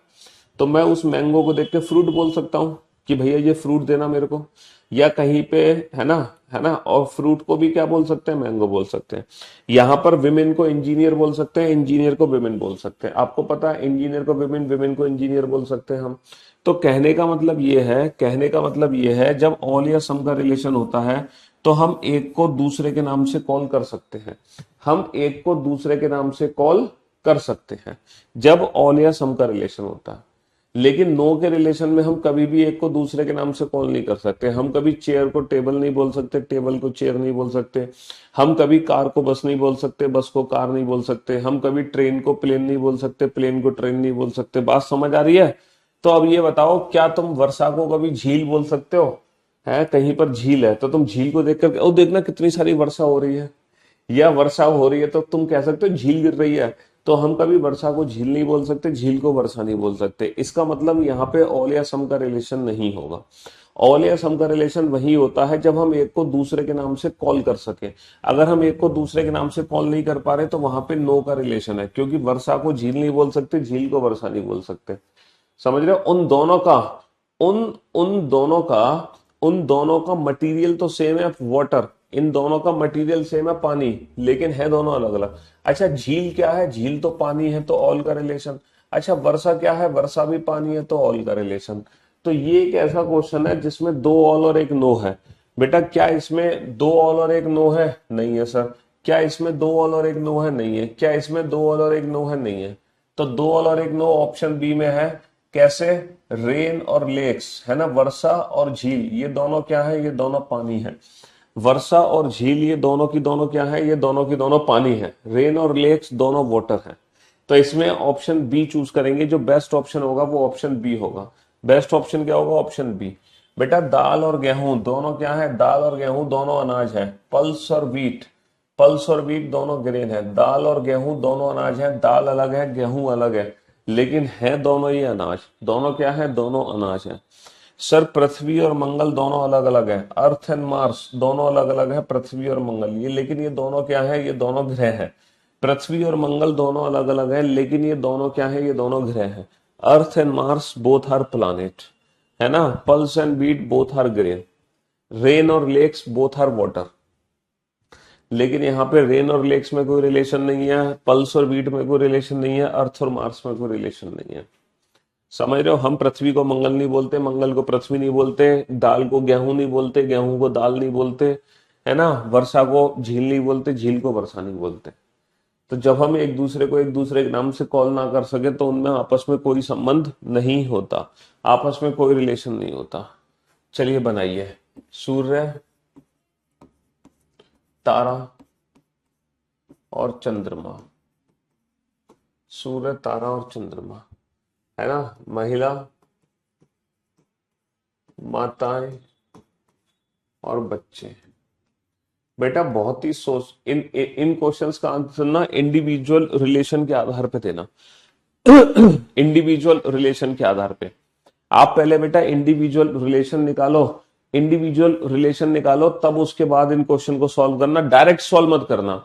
तो मैं उस मैंगो को देख के फ्रूट बोल सकता हूँ कि भैया ये फ्रूट देना मेरे को। या कहीं पे, है ना, है ना, और फ्रूट को भी क्या बोल सकते हैं, मैंगो बोल सकते हैं। यहाँ पर विमेन को इंजीनियर बोल सकते हैं, इंजीनियर को विमेन बोल सकते हैं। आपको पता है इंजीनियर को विमेन, विमेन को इंजीनियर बोल सकते हैं हम। तो कहने का मतलब ये है जब ऑल या सम का रिलेशन होता है, तो हम एक को दूसरे के नाम से कॉल कर सकते हैं। हम एक को दूसरे के नाम से कॉल कर सकते हैं जब ऑल या सम का रिलेशन होता है। लेकिन नो के रिलेशन में हम कभी भी एक को दूसरे के नाम से कॉल नहीं कर सकते। हम कभी चेयर को टेबल नहीं बोल सकते, टेबल को चेयर नहीं बोल सकते। हम कभी कार को बस नहीं बोल सकते, बस को कार नहीं बोल सकते। हम कभी ट्रेन को प्लेन नहीं बोल सकते, प्लेन को ट्रेन नहीं बोल सकते। बात समझ आ रही है? तो अब ये बताओ, क्या तुम वर्षा को कभी झील बोल सकते हो? है कहीं पर झील है तो तुम झील को देख कर, ओ देखना कितनी सारी वर्षा हो रही है, या वर्षा हो रही है तो तुम कह सकते हो झील गिर रही है। तो हम कभी वर्षा को झील नहीं बोल सकते, झील को वर्षा नहीं बोल सकते। इसका मतलब यहाँ पे ऑल या सम का रिलेशन नहीं होगा। ऑल या सम का रिलेशन वही होता है जब हम एक को दूसरे के नाम से कॉल कर सके। अगर हम एक को दूसरे के नाम से कॉल नहीं कर पा रहे तो वहां पे नो का रिलेशन है, क्योंकि वर्षा को झील नहीं बोल सकते, झील को वर्षा नहीं बोल सकते। समझ रहे हो? उन उन दोनों का उन दोनों का मटेरियल तो सेम है, वाटर। इन दोनों का मटेरियल सेम है, पानी, लेकिन है दोनों अलग अलग। अच्छा झील क्या है? झील तो पानी है, तो ऑल का रिलेशन। अच्छा वर्षा क्या है? वर्षा भी पानी है, तो ऑल का रिलेशन। तो ये एक ऐसा क्वेश्चन है जिसमें दो ऑल और एक नो है। बेटा क्या इसमें दो ऑल और एक नो है? नहीं है सर। क्या इसमें दो ऑल और एक नो है? नहीं है। क्या इसमें दो ऑल और एक नो है? नहीं है। तो दो ऑल और एक नो ऑप्शन बी में है। कैसे? रेन और लेक्स, है ना, वर्षा और झील, ये दोनों क्या है? ये दोनों पानी है। वर्षा और झील ये दोनों की दोनों क्या है? ये दोनों की दोनों पानी है। रेन और लेक्स दोनों वाटर है। तो इसमें ऑप्शन बी चूज करेंगे। जो बेस्ट ऑप्शन होगा वो ऑप्शन बी होगा। बेस्ट ऑप्शन क्या होगा? Option B. बेटा दाल और गेहूं दोनों क्या है? दाल और गेहूं दोनों अनाज है। पल्स और व्हीट दोनों ग्रेन है। दाल और गेहूं दोनों अनाज है। दाल अलग है, गेहूं अलग है, लेकिन है दोनों ही अनाज। दोनों क्या है? दोनों अनाज है। सर पृथ्वी और मंगल दोनों अलग अलग है। अर्थ एंड मार्स दोनों अलग अलग है, पृथ्वी और मंगल ये, लेकिन ये दोनों क्या है? ये दोनों ग्रह है। पृथ्वी और मंगल दोनों अलग अलग है, लेकिन ये दोनों क्या है? ये दोनों ग्रह है। Earth and Mars both are planet, है ना। Pulse and beat both are grain. Rain और लेक्स बोथ आर वाटर। लेकिन यहाँ पे रेन और लेक्स में कोई रिलेशन नहीं है, पल्स और बीट में कोई रिलेशन नहीं है, अर्थ और मार्स में कोई रिलेशन नहीं है। समझ रहे हो? हम पृथ्वी को मंगल नहीं बोलते, मंगल को पृथ्वी नहीं बोलते, दाल को गेहूं नहीं बोलते, गेहूं को दाल नहीं बोलते, है ना, वर्षा को झील नहीं बोलते, झील को वर्षा नहीं बोलते। तो जब हम एक दूसरे को एक दूसरे के नाम से कॉल ना कर सके तो उनमें आपस में कोई संबंध नहीं होता, आपस में कोई रिलेशन नहीं होता। चलिए बनाइए। सूर्य, तारा और चंद्रमा। सूर्य, तारा और चंद्रमा, है ना। महिला, माताएं और बच्चे। बेटा बहुत ही सोच, इन इन क्वेश्चंस का आंसर ना इंडिविजुअल रिलेशन के आधार पे देना। इंडिविजुअल रिलेशन के आधार पे। आप पहले बेटा इंडिविजुअल रिलेशन निकालो, इंडिविजुअल रिलेशन निकालो, तब उसके बाद इन क्वेश्चन को सॉल्व करना। डायरेक्ट सॉल्व मत करना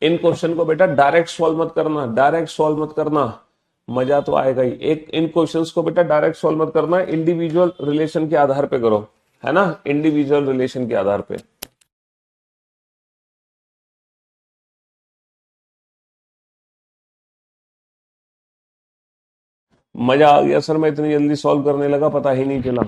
इन क्वेश्चन को बेटा, डायरेक्ट सॉल्व मत करना, डायरेक्ट सॉल्व मत करना। मजा तो आएगा ही। एक इन क्वेश्चंस को बेटा डायरेक्ट सॉल्व मत करना, इंडिविजुअल रिलेशन के आधार पे करो, है ना, इंडिविजुअल रिलेशन के आधार पे। मजा आ गया सर, मैं इतनी जल्दी सॉल्व करने लगा, पता ही नहीं चला।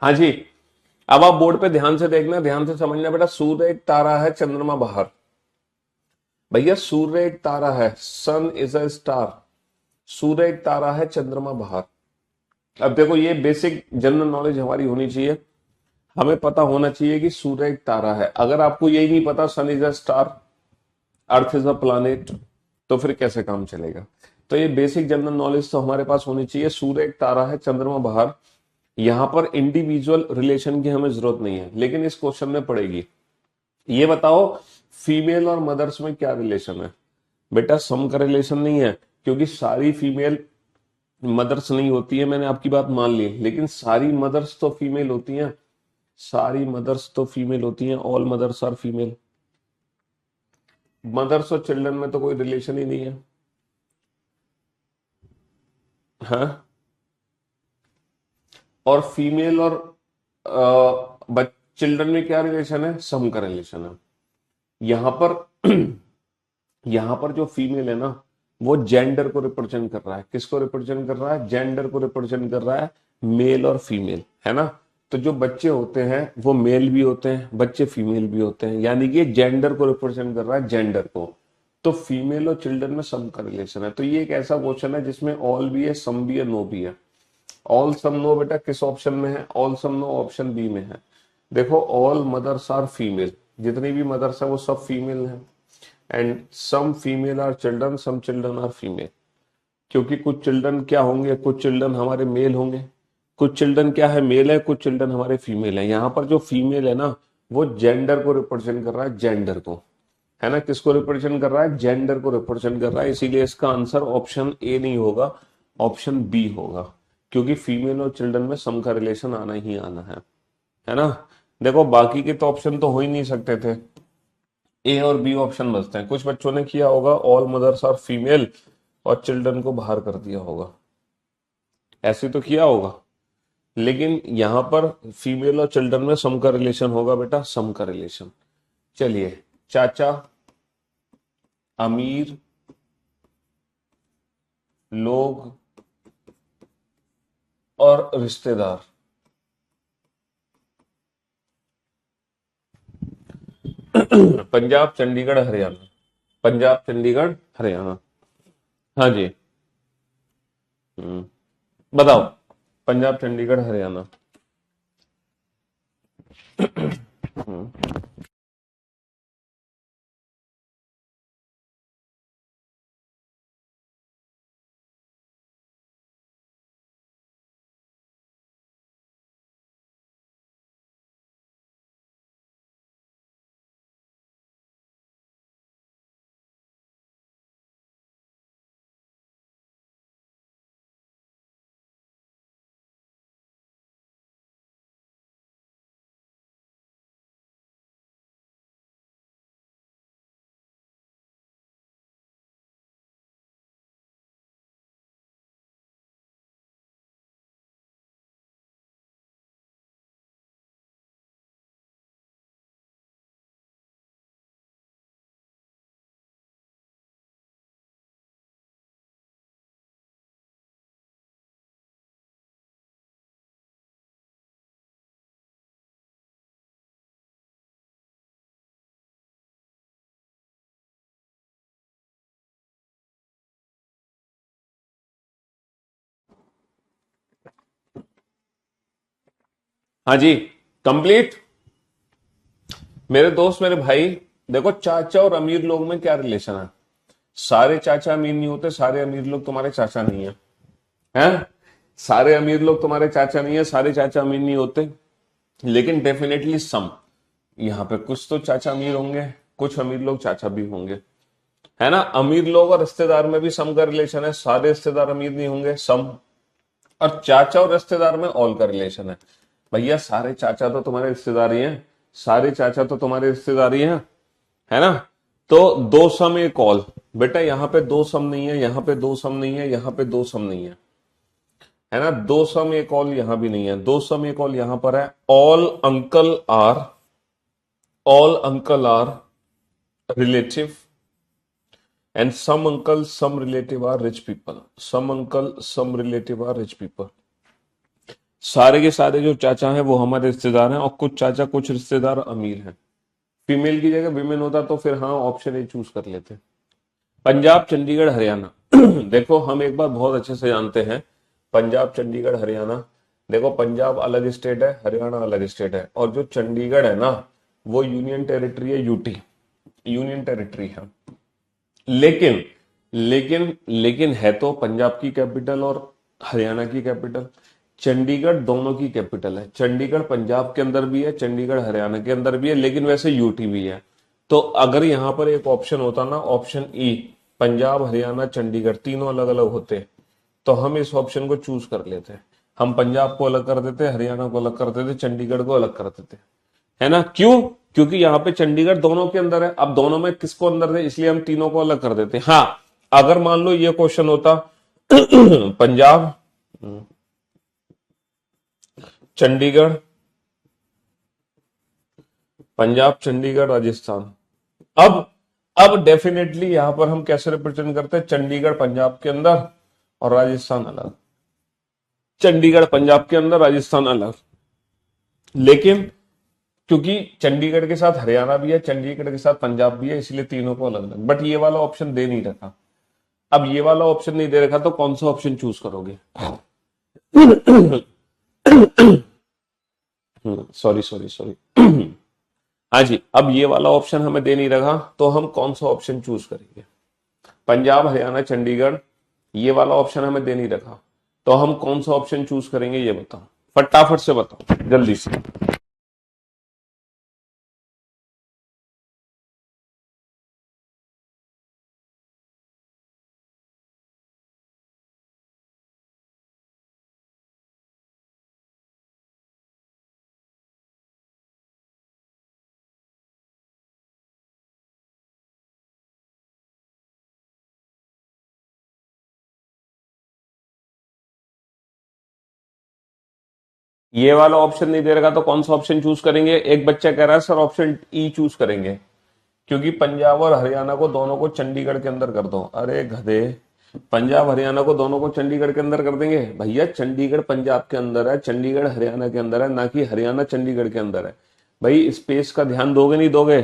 हाँ जी। अब आप बोर्ड पे ध्यान से देखना, ध्यान से समझना बेटा। सूर्य एक तारा है, चंद्रमा बाहर। भैया सूर्य एक तारा है, सन इज अ स्टार। सूर्य एक तारा है, चंद्रमा बाहर। अब देखो ये बेसिक जनरल नॉलेज हमारी होनी चाहिए। हमें पता होना चाहिए कि सूर्य एक तारा है। अगर आपको यही नहीं पता sun is a star, earth is a planet, तो फिर कैसे काम चलेगा। तो ये बेसिक जनरल नॉलेज तो हमारे पास होनी चाहिए। सूर्य एक तारा है, चंद्रमा बाहर। यहां पर इंडिविजुअल रिलेशन की हमें जरूरत नहीं है, लेकिन इस क्वेश्चन में पड़ेगी। ये बताओ फीमेल और मदर्स में क्या रिलेशन है। बेटा सम का रिलेशन नहीं है, क्योंकि सारी फीमेल मदर्स नहीं होती है, मैंने आपकी बात मान ली, लेकिन सारी मदर्स तो फीमेल होती हैं। सारी मदर्स तो फीमेल होती हैं, all mothers are female. Mothers और चिल्ड्रन में तो कोई रिलेशन ही नहीं है। हाँ, और फीमेल और चिल्ड्रन में क्या रिलेशन है, सम का रिलेशन है। यहां पर यहां पर जो फीमेल है ना, वो जेंडर को रिप्रेजेंट कर रहा है। किसको रिप्रेजेंट कर रहा है, जेंडर को रिप्रेजेंट कर रहा है, मेल और फीमेल, है ना। तो जो बच्चे होते हैं वो मेल भी होते हैं, बच्चे फीमेल भी होते हैं, यानी कि जेंडर को रिप्रेजेंट कर रहा है, जेंडर को। तो फीमेल और चिल्ड्रन में सम का रिलेशन है। तो ये एक ऐसा क्वेश्चन है जिसमें ऑल भी है, सम भी है, नो भी है। ऑल सम नो बेटा किस ऑप्शन में है, ऑल सम नो ऑप्शन बी में है। देखो ऑल मदर्स आर फीमेल, जितनी भी मदर्स है वो सब फीमेल हैं। And some female are children, some children are female. क्योंकि कुछ चिल्ड्रन क्या होंगे, कुछ चिल्ड्रन हमारे मेल होंगे, कुछ चिल्ड्रन क्या है, मेल है, कुछ चिल्ड्रन हमारे फीमेल है। यहाँ पर जो फीमेल है ना, वो जेंडर को रिप्रेजेंट कर रहा है, जेंडर को, है ना। किसको रिप्रेजेंट कर रहा है, जेंडर को रिप्रेजेंट कर रहा है। इसीलिए इसका आंसर ऑप्शन ए नहीं होगा, ऑप्शन बी होगा। क्योंकि फीमेल और चिल्ड्रन में सम का रिलेशन आना ही आना है ना। देखो बाकी के तो ऑप्शन तो हो ही नहीं सकते थे, ए और बी ऑप्शन बचते हैं। कुछ बच्चों ने किया होगा ऑल मदर्स आर फीमेल और चिल्ड्रन को बाहर कर दिया होगा, ऐसे तो किया होगा। लेकिन यहां पर फीमेल और चिल्ड्रन में सम का रिलेशन होगा बेटा, सम का रिलेशन। चलिए, चाचा, अमीर लोग और रिश्तेदार। पंजाब चंडीगढ़ हरियाणा। पंजाब चंडीगढ़ हरियाणा। हाँ जी। हम्म, बताओ। पंजाब चंडीगढ़ हरियाणा। हाँ जी, कंप्लीट। मेरे दोस्त, मेरे भाई, देखो चाचा और अमीर लोग में क्या रिलेशन है। सारे चाचा अमीर नहीं होते, सारे अमीर लोग तुम्हारे चाचा नहीं है, हैं। सारे अमीर लोग तुम्हारे चाचा नहीं है, सारे चाचा अमीर नहीं होते, लेकिन डेफिनेटली सम। यहाँ पे कुछ तो चाचा अमीर होंगे, कुछ अमीर लोग चाचा भी होंगे, है ना। अमीर लोग और रिश्तेदार में भी सम का रिलेशन है, सारे रिश्तेदार अमीर नहीं होंगे, सम। और चाचा और रिश्तेदार में ऑल का रिलेशन है। भैया सारे चाचा तो तुम्हारे रिश्तेदार ही हैं, सारे चाचा तो तुम्हारे रिश्तेदार ही हैं, है ना। तो दो सम एक ऑल। बेटा यहाँ पे दो सम नहीं है, यहाँ पे दो सम नहीं है, यहाँ पे दो सम नहीं है ना। दो सम एक ऑल यहां भी नहीं है, दो सम एक ऑल यहां पर है। All uncle are relative and some uncle some relative are rich people. Some uncle some relative are rich people. सारे के सारे जो चाचा हैं वो हमारे रिश्तेदार हैं, और कुछ चाचा कुछ रिश्तेदार अमीर हैं। फीमेल की जगह विमेन होता तो फिर हाँ ऑप्शन ए चूज कर लेते। पंजाब, चंडीगढ़, हरियाणा। देखो हम एक बात बहुत अच्छे से जानते हैं, पंजाब, चंडीगढ़, हरियाणा। देखो पंजाब अलग स्टेट है, हरियाणा अलग स्टेट है, और जो चंडीगढ़ है ना वो यूनियन टेरिटरी है, यूटी, यूनियन टेरिटरी है। लेकिन लेकिन है तो पंजाब की कैपिटल और हरियाणा की कैपिटल। चंडीगढ़ दोनों की कैपिटल है, चंडीगढ़ पंजाब के अंदर भी है, चंडीगढ़ हरियाणा के अंदर भी है, लेकिन वैसे यूटी भी है। तो अगर यहां पर एक ऑप्शन होता ना, ऑप्शन ई, पंजाब, हरियाणा, चंडीगढ़ तीनों अलग अलग होते, तो हम इस ऑप्शन को चूज कर लेते। हम पंजाब को अलग कर देते, हरियाणा को अलग कर देते, चंडीगढ़ को अलग कर देते, है ना? क्यों? क्योंकि यहाँ पे चंडीगढ़ दोनों के अंदर है, अब दोनों में किसको अंदर है, इसलिए हम तीनों को अलग कर देते। हाँ, अगर मान लो ये क्वेश्चन होता पंजाब, चंडीगढ़, पंजाब, चंडीगढ़, राजस्थान, अब डेफिनेटली यहां पर हम कैसे रिप्रेजेंट करते हैं, चंडीगढ़ पंजाब के अंदर और राजस्थान अलग, चंडीगढ़ पंजाब के अंदर, राजस्थान अलग। लेकिन क्योंकि चंडीगढ़ के साथ हरियाणा भी है, चंडीगढ़ के साथ पंजाब भी है, इसलिए तीनों को अलग अलग। बट ये वाला ऑप्शन दे नहीं रखा। अब ये वाला ऑप्शन नहीं दे रखा तो कौन सा ऑप्शन चूज करोगे? Sorry sorry sorry. हाँ जी, अब ये वाला ऑप्शन हमें दे नहीं रखा तो हम कौन सा ऑप्शन चूज करेंगे? पंजाब, हरियाणा, चंडीगढ़, ये वाला ऑप्शन हमें दे नहीं रखा, तो हम कौन सा ऑप्शन चूज करेंगे ये बताओ, फटाफट से बताओ जल्दी से। ये वाला ऑप्शन नहीं दे रखा तो कौन सा ऑप्शन चूज करेंगे? एक बच्चा कह रहा है सर ऑप्शन ई चूज करेंगे, क्योंकि पंजाब और हरियाणा को दोनों को चंडीगढ़ के अंदर कर दो। अरे गधे, पंजाब हरियाणा को दोनों को चंडीगढ़ के अंदर कर देंगे? भैया चंडीगढ़ पंजाब के अंदर है, चंडीगढ़ हरियाणा के अंदर है, ना कि हरियाणा चंडीगढ़ के अंदर है। भाई स्पेस का ध्यान दोगे नहीं दोगे?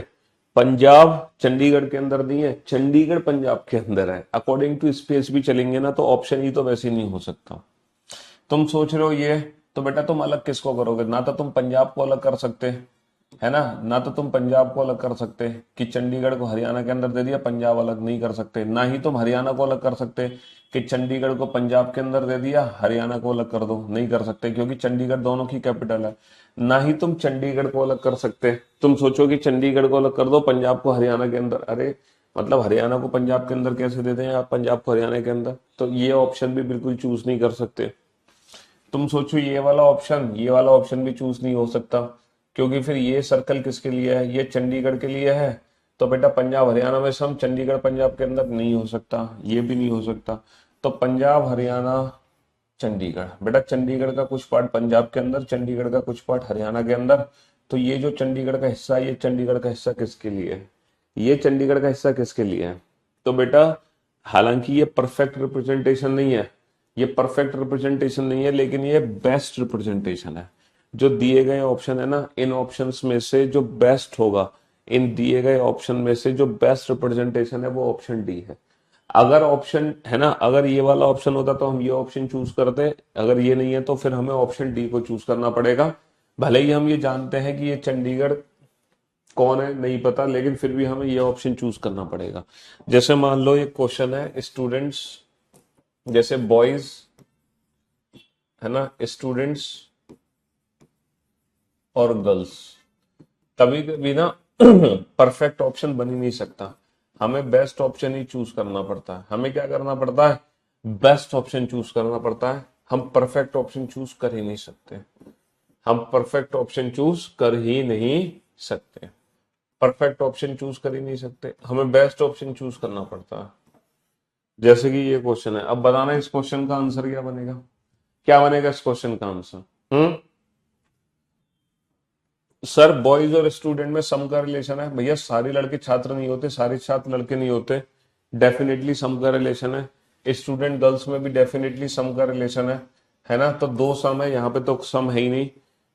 पंजाब चंडीगढ़ के अंदर नहीं है, चंडीगढ़ पंजाब के अंदर है। अकॉर्डिंग टू स्पेस भी चलेंगे ना तो ऑप्शन ई तो वैसे ही नहीं हो सकता। तुम सोच रहे हो ये, तो बेटा तुम अलग किसको करोगे? ना तो तुम पंजाब को अलग कर सकते, है ना, ना तो तुम पंजाब को अलग कर सकते कि चंडीगढ़ को हरियाणा के अंदर दे दिया, पंजाब अलग नहीं कर सकते। ना ही तुम हरियाणा को अलग कर सकते कि चंडीगढ़ को पंजाब के अंदर दे दिया, हरियाणा को अलग कर दो, नहीं कर सकते क्योंकि चंडीगढ़ दोनों की कैपिटल है। ना ही तुम चंडीगढ़ को अलग कर सकते, तुम सोचो कि चंडीगढ़ को अलग कर दो, पंजाब को हरियाणा के अंदर, अरे मतलब हरियाणा को पंजाब के अंदर कैसे देते हैं आप, पंजाब को हरियाणा के अंदर, तो ये ऑप्शन भी बिल्कुल चूज नहीं कर सकते। तुम सोचो ये वाला ऑप्शन, ये वाला ऑप्शन भी चूज नहीं हो सकता, क्योंकि फिर ये सर्कल किसके लिए है, ये चंडीगढ़ के लिए है। तो बेटा पंजाब हरियाणा में से हम चंडीगढ़ पंजाब के अंदर नहीं हो सकता, ये भी नहीं हो सकता। तो पंजाब हरियाणा चंडीगढ़, बेटा चंडीगढ़ का कुछ पार्ट पंजाब के अंदर, चंडीगढ़ का कुछ पार्ट हरियाणा के अंदर। तो ये जो चंडीगढ़ का हिस्सा है, ये चंडीगढ़ का हिस्सा किसके लिए है, ये चंडीगढ़ का हिस्सा किसके लिए है? तो बेटा हालांकि ये परफेक्ट रिप्रेजेंटेशन नहीं है, ये परफेक्ट रिप्रेजेंटेशन नहीं है, लेकिन ये बेस्ट रिप्रेजेंटेशन है। जो दिए गए ऑप्शन है ना, इन ऑप्शंस में से जो बेस्ट होगा, इन दिए गए ऑप्शन में से जो बेस्ट रिप्रेजेंटेशन है वो ऑप्शन डी है। अगर ऑप्शन है ना, अगर ये वाला ऑप्शन होता तो हम ये ऑप्शन चूज करते, अगर ये नहीं है तो फिर हमें ऑप्शन डी को चूज करना पड़ेगा। भले ही हम ये जानते हैं कि ये चंडीगढ़ कौन है नहीं पता, लेकिन फिर भी हमें ये ऑप्शन चूज करना पड़ेगा। जैसे मान लो ये क्वेश्चन है स्टूडेंट्स, जैसे बॉयज है ना, स्टूडेंट्स और गर्ल्स, कभी कभी ना परफेक्ट ऑप्शन बन ही नहीं सकता, हमें बेस्ट ऑप्शन ही चूज करना पड़ता है। हमें क्या करना पड़ता है? बेस्ट ऑप्शन चूज करना पड़ता है। हम परफेक्ट ऑप्शन चूज कर ही नहीं सकते, हम परफेक्ट ऑप्शन चूज कर ही नहीं सकते, परफेक्ट ऑप्शन चूज कर ही नहीं सकते, हमें बेस्ट ऑप्शन चूज करना पड़ता है। जैसे कि ये क्वेश्चन है, अब बताना इस क्वेश्चन का आंसर क्या बनेगा, क्या बनेगा इस क्वेश्चन का आंसर? सर बॉयज और स्टूडेंट में सम का रिलेशन है। भैया सारे लड़के छात्र नहीं होते, सारे छात्र लड़के नहीं होते, डेफिनेटली सम का रिलेशन है। स्टूडेंट गर्ल्स में भी डेफिनेटली सम का रिलेशन है ना, तो दो सम है, यहाँ पे तो सम है ही नहीं,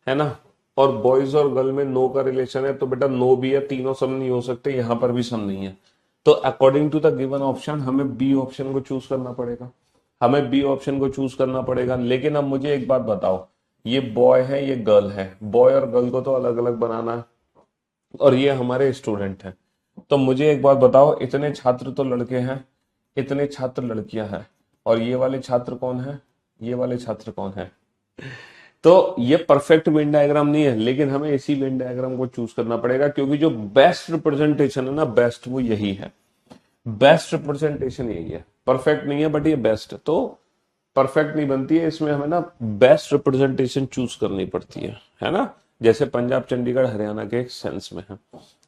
है ना। और बॉयज और गर्ल में नो का रिलेशन है, तो बेटा नो भी है, तीनों सम नहीं हो सकते, यहाँ पर भी सम नहीं है। तो according to the given option हमें बी ऑप्शन को चूज करना पड़ेगा, हमें बी ऑप्शन को चूज करना पड़ेगा। लेकिन अब मुझे एक बात बताओ, ये बॉय है ये गर्ल है, बॉय और गर्ल को तो अलग अलग बनाना है, और ये हमारे स्टूडेंट हैं। तो मुझे एक बात बताओ, इतने छात्र तो लड़के हैं, इतने छात्र लड़कियां हैं, और ये वाले छात्र कौन है, ये वाले छात्र कौन है। तो ये परफेक्ट वेन डायग्राम नहीं है, लेकिन हमें इसी वेन डायग्राम को चूज करना पड़ेगा, क्योंकि जो बेस्ट रिप्रेजेंटेशन है ना, बेस्ट वो यही है, बेस्ट रिप्रेजेंटेशन यही है। परफेक्ट नहीं है बट ये बेस्ट है, तो परफेक्ट नहीं बनती है, इसमें हमें ना बेस्ट रिप्रेजेंटेशन चूज करनी पड़ती है ना, जैसे पंजाब चंडीगढ़ हरियाणा के सेंस में है।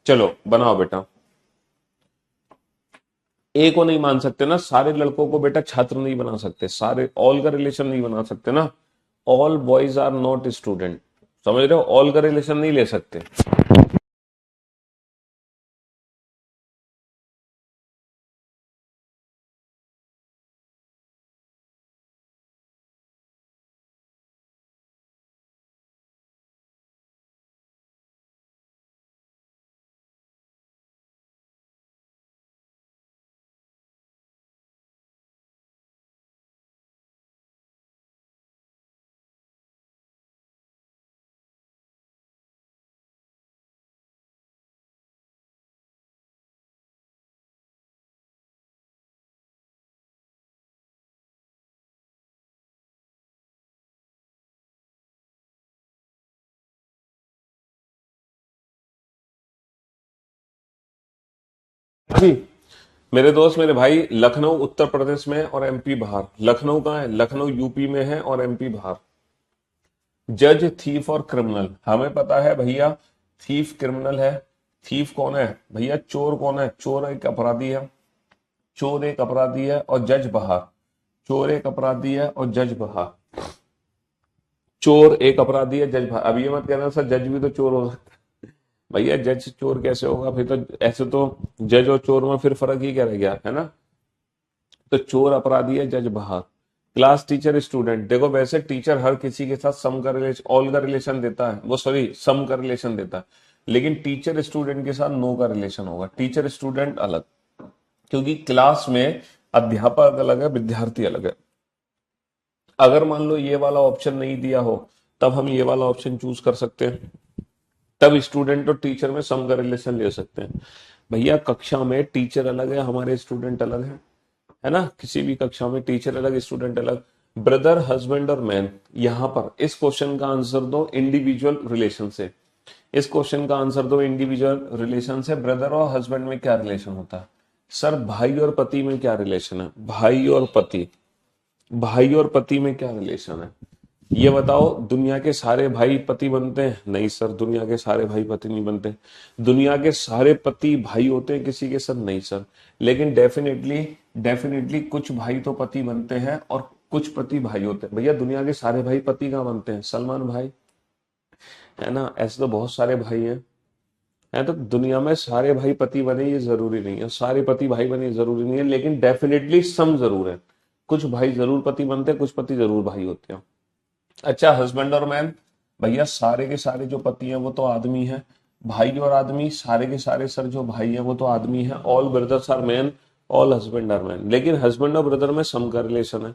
चलो बनाओ बेटा। ए को नहीं मान सकते ना, सारे लड़कों को बेटा छात्र नहीं बना सकते, सारे ऑल का रिलेशन नहीं बना सकते ना, all boys are not student, समझ रहे हो, ऑल का रिलेशन नहीं ले सकते। जी मेरे दोस्त मेरे भाई, लखनऊ उत्तर प्रदेश में और एमपी बाहर, लखनऊ कहाँ है, लखनऊ यूपी में है और एमपी बाहर। जज, थीफ और क्रिमिनल, हमें पता है भैया, थीफ क्रिमिनल है। थीफ कौन है भैया, चोर कौन है, चोर एक अपराधी है, चोर एक अपराधी है, और जज बाहर, चोर एक अपराधी है और जज बाहर, चोर एक अपराधी है जज बाहर। अब ये मत कहना सर जज भी तो चोर हो सकता है, भैया जज चोर कैसे होगा, फिर तो ऐसे तो जज और चोर में फिर फर्क ही क्या रह गया, है ना। तो चोर अपराधी है, जज बाहर। क्लास टीचर स्टूडेंट, देखो वैसे टीचर हर किसी के साथ सम का रिलेशन, ऑल का रिलेशन देता है, वो सॉरी सम का रिलेशन देता है, लेकिन टीचर स्टूडेंट के साथ नो का रिलेशन होगा, टीचर स्टूडेंट अलग, क्योंकि क्लास में अध्यापक अलग है, विद्यार्थी अलग है। अगर मान लो ये वाला ऑप्शन नहीं दिया हो, तब हम ये वाला ऑप्शन चूज कर सकते हैं, तब स्टूडेंट और टीचर में सम का रिलेशन ले सकते हैं। भैया कक्षा में टीचर अलग है, हमारे स्टूडेंट अलग है ना, किसी भी कक्षा में टीचर अलग स्टूडेंट अलग। ब्रदर, हस्बैंड और मैन, यहां पर इस क्वेश्चन का आंसर दो इंडिविजुअल रिलेशन से, इस क्वेश्चन का आंसर दो इंडिविजुअल रिलेशन से। ब्रदर और हस्बैंड में क्या रिलेशन होता है सर, भाई और पति में क्या रिलेशन है, भाई और पति, भाई और पति में क्या रिलेशन है, ये बताओ। दुनिया के सारे भाई पति बनते हैं, नहीं सर, दुनिया के सारे भाई पति नहीं बनते। दुनिया के सारे पति भाई होते हैं किसी के, सर नहीं सर, लेकिन डेफिनेटली डेफिनेटली कुछ भाई तो पति बनते हैं और कुछ पति भाई होते हैं। भैया दुनिया के सारे भाई पति कहाँ बनते हैं, सलमान भाई, है ना, ऐसे तो बहुत सारे भाई हैं, है तो दुनिया में सारे भाई पति बने ये जरूरी नहीं है, सारे पति भाई बने जरूरी नहीं है, लेकिन डेफिनेटली सम जरूर है, कुछ भाई जरूर पति बनते हैं, कुछ पति जरूर भाई होते हैं। अच्छा, हस्बैंड और मैन, भैया सारे के सारे जो पति हैं वो तो आदमी है, भाई और आदमी, सारे के सारे सर जो भाई हैं वो तो आदमी है, all brothers are man, all husband are man, लेकिन हस्बैंड और ब्रदर में सम का रिलेशन है।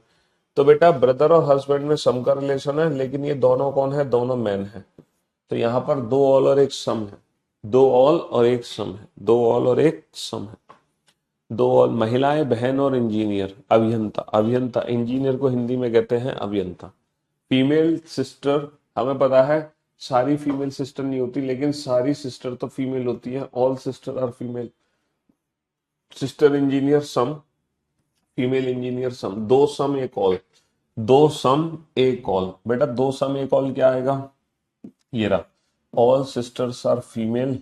तो बेटा ब्रदर और हस्बैंड में सम का रिलेशन है, लेकिन ये दोनों कौन है, दोनों मैन है, तो यहाँ पर दो ऑल और एक सम है, दो ऑल और एक सम है, दो ऑल और एक सम है, दो ऑल। महिलाएं, बहन और इंजीनियर, अभियंता, अभियंता इंजीनियर को हिंदी में कहते हैं अभियंता। फीमेल सिस्टर, हमें पता है सारी फीमेल सिस्टर नहीं होती, लेकिन सारी सिस्टर तो फीमेल होती है, all sister are female. Sister engineer some, female engineer some, दो सम एक ऑल, दो सम एक ऑल। बेटा दो सम एक ऑल क्या आएगा, ये रहा, all sisters are female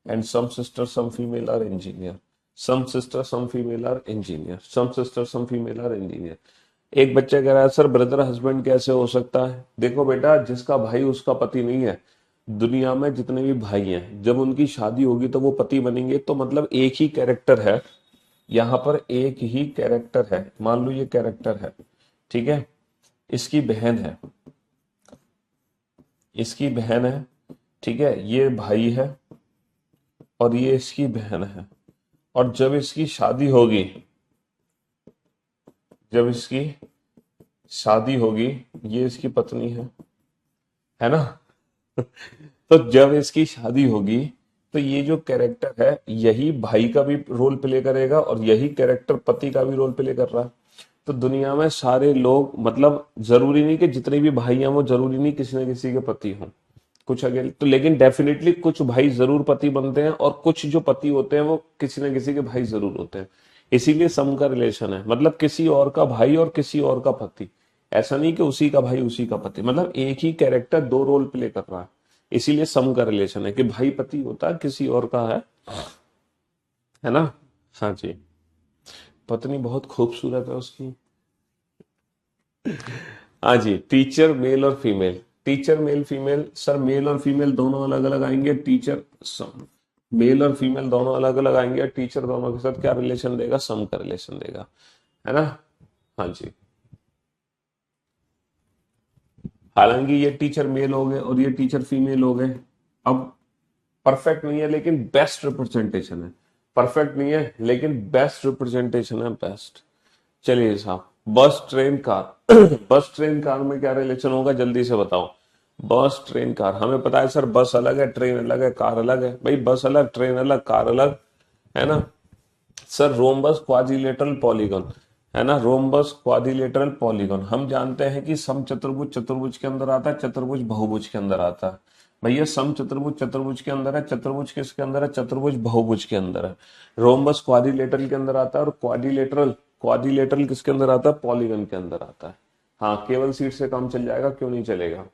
and some sister some female are engineer, some sister some female are engineer, some sister some female are engineer. एक बच्चा कह रहा है सर ब्रदर हस्बैंड कैसे हो सकता है, देखो बेटा जिसका भाई उसका पति नहीं है, दुनिया में जितने भी भाई हैं जब उनकी शादी होगी तो वो पति बनेंगे, तो मतलब एक ही कैरेक्टर है, यहाँ पर एक ही कैरेक्टर है, मान लो ये कैरेक्टर है, ठीक है, इसकी बहन है, इसकी बहन है, ठीक है, ये भाई है और ये इसकी बहन है। और जब इसकी शादी होगी, जब इसकी शादी होगी, ये इसकी पत्नी है ना? तो जब इसकी शादी होगी तो ये जो कैरेक्टर है यही भाई का भी रोल प्ले करेगा और यही कैरेक्टर पति का भी रोल प्ले कर रहा है। तो दुनिया में सारे लोग, मतलब जरूरी नहीं कि जितने भी भाई हैं वो जरूरी नहीं किसी न किसी के पति हों, कुछ अकेले तो, लेकिन डेफिनेटली कुछ भाई जरूर पति बनते हैं और कुछ जो पति होते हैं वो किसी न किसी के भाई जरूर होते हैं। इसीलिए सम का रिलेशन है, मतलब किसी और का भाई और किसी और का पति। ऐसा नहीं कि उसी का भाई उसी का पति, मतलब एक ही कैरेक्टर दो रोल प्ले कर रहा है, इसीलिए सम का रिलेशन है कि भाई पति होता है, किसी और का है ना? हाँ जी। पत्नी बहुत खूबसूरत है उसकी। हाँ जी, टीचर मेल और female, teacher male female, sir male और फीमेल दोनों अलग अलग आएंगे, टीचर सम, मेल और फीमेल दोनों अलग अलग आएंगे, टीचर दोनों के साथ क्या रिलेशन देगा? सम का रिलेशन देगा, है ना? हाँ जी। हालांकि ये टीचर मेल हो गए और ये टीचर फीमेल हो गए। अब परफेक्ट नहीं है लेकिन बेस्ट रिप्रेजेंटेशन है, परफेक्ट नहीं है लेकिन बेस्ट रिप्रेजेंटेशन है, बेस्ट। चलिए साहब, bus train car bus train car में क्या रिलेशन होगा, जल्दी से बताओ। बस ट्रेन कार, हमें पता है सर, बस अलग है, ट्रेन अलग है, कार अलग है। भाई बस अलग, ट्रेन अलग, कार अलग, है ना? सर रोम्बस क्वाड्रिलेटरल पॉलीगॉन, है ना? रोम्बस क्वाड्रिलेटरल पॉलीगॉन हम जानते हैं कि सम चतुर्भुज चतुर्भुज के अंदर आता है, चतुर्भुज बहुभुज के अंदर आता है। भैया सम चतुर्भुज चतुर्भुज के अंदर है, चतुर्भुज किसके अंदर है? चतुर्भुज बहुभुज के अंदर है। रोम्बस क्वाड्रिलेटरल के अंदर आता है और क्वाड्रिलेटरल, क्वाड्रिलेटरल किसके अंदर आता है? पॉलीगन के अंदर आता है। हाँ, केवल सीट से काम चल जाएगा, क्यों नहीं चलेगा?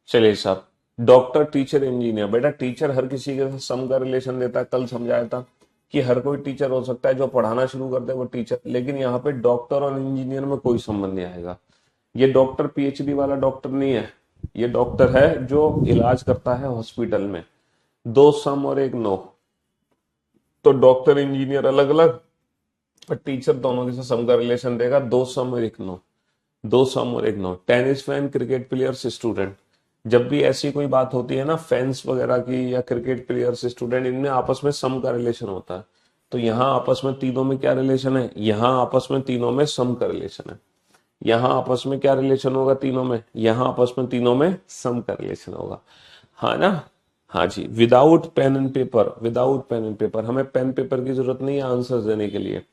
चलिए साहब, डॉक्टर टीचर इंजीनियर, बेटा टीचर हर किसी के साथ सम का रिलेशन देता है, कल समझाया था कि हर कोई टीचर हो सकता है, जो पढ़ाना शुरू कर दे वो टीचर, लेकिन यहाँ पे डॉक्टर और इंजीनियर में कोई संबंध नहीं आएगा। ये डॉक्टर पीएचडी वाला डॉक्टर नहीं है, ये डॉक्टर है जो इलाज करता है हॉस्पिटल में। दो सम और एक नो, तो डॉक्टर इंजीनियर अलग अलग, पर टीचर दोनों के साथ सम का रिलेशन देगा, दो सम और एक नो, दो सम और एक no. Tennis fan, cricket players, student, जब भी ऐसी कोई बात होती है ना फैंस वगैरह की या क्रिकेट प्लेयर्स स्टूडेंट, इनमें आपस में सम का रिलेशन होता है। तो यहाँ आपस में तीनों में क्या रिलेशन है? यहाँ आपस में तीनों में सम का रिलेशन है। यहाँ आपस में क्या रिलेशन होगा तीनों में? यहाँ आपस में तीनों में सम का रिलेशन होगा, हाँ ना? हाँ जी। Without pen and paper, without pen and paper, हमें पेन पेपर की जरूरत नहीं है आंसर देने के लिए।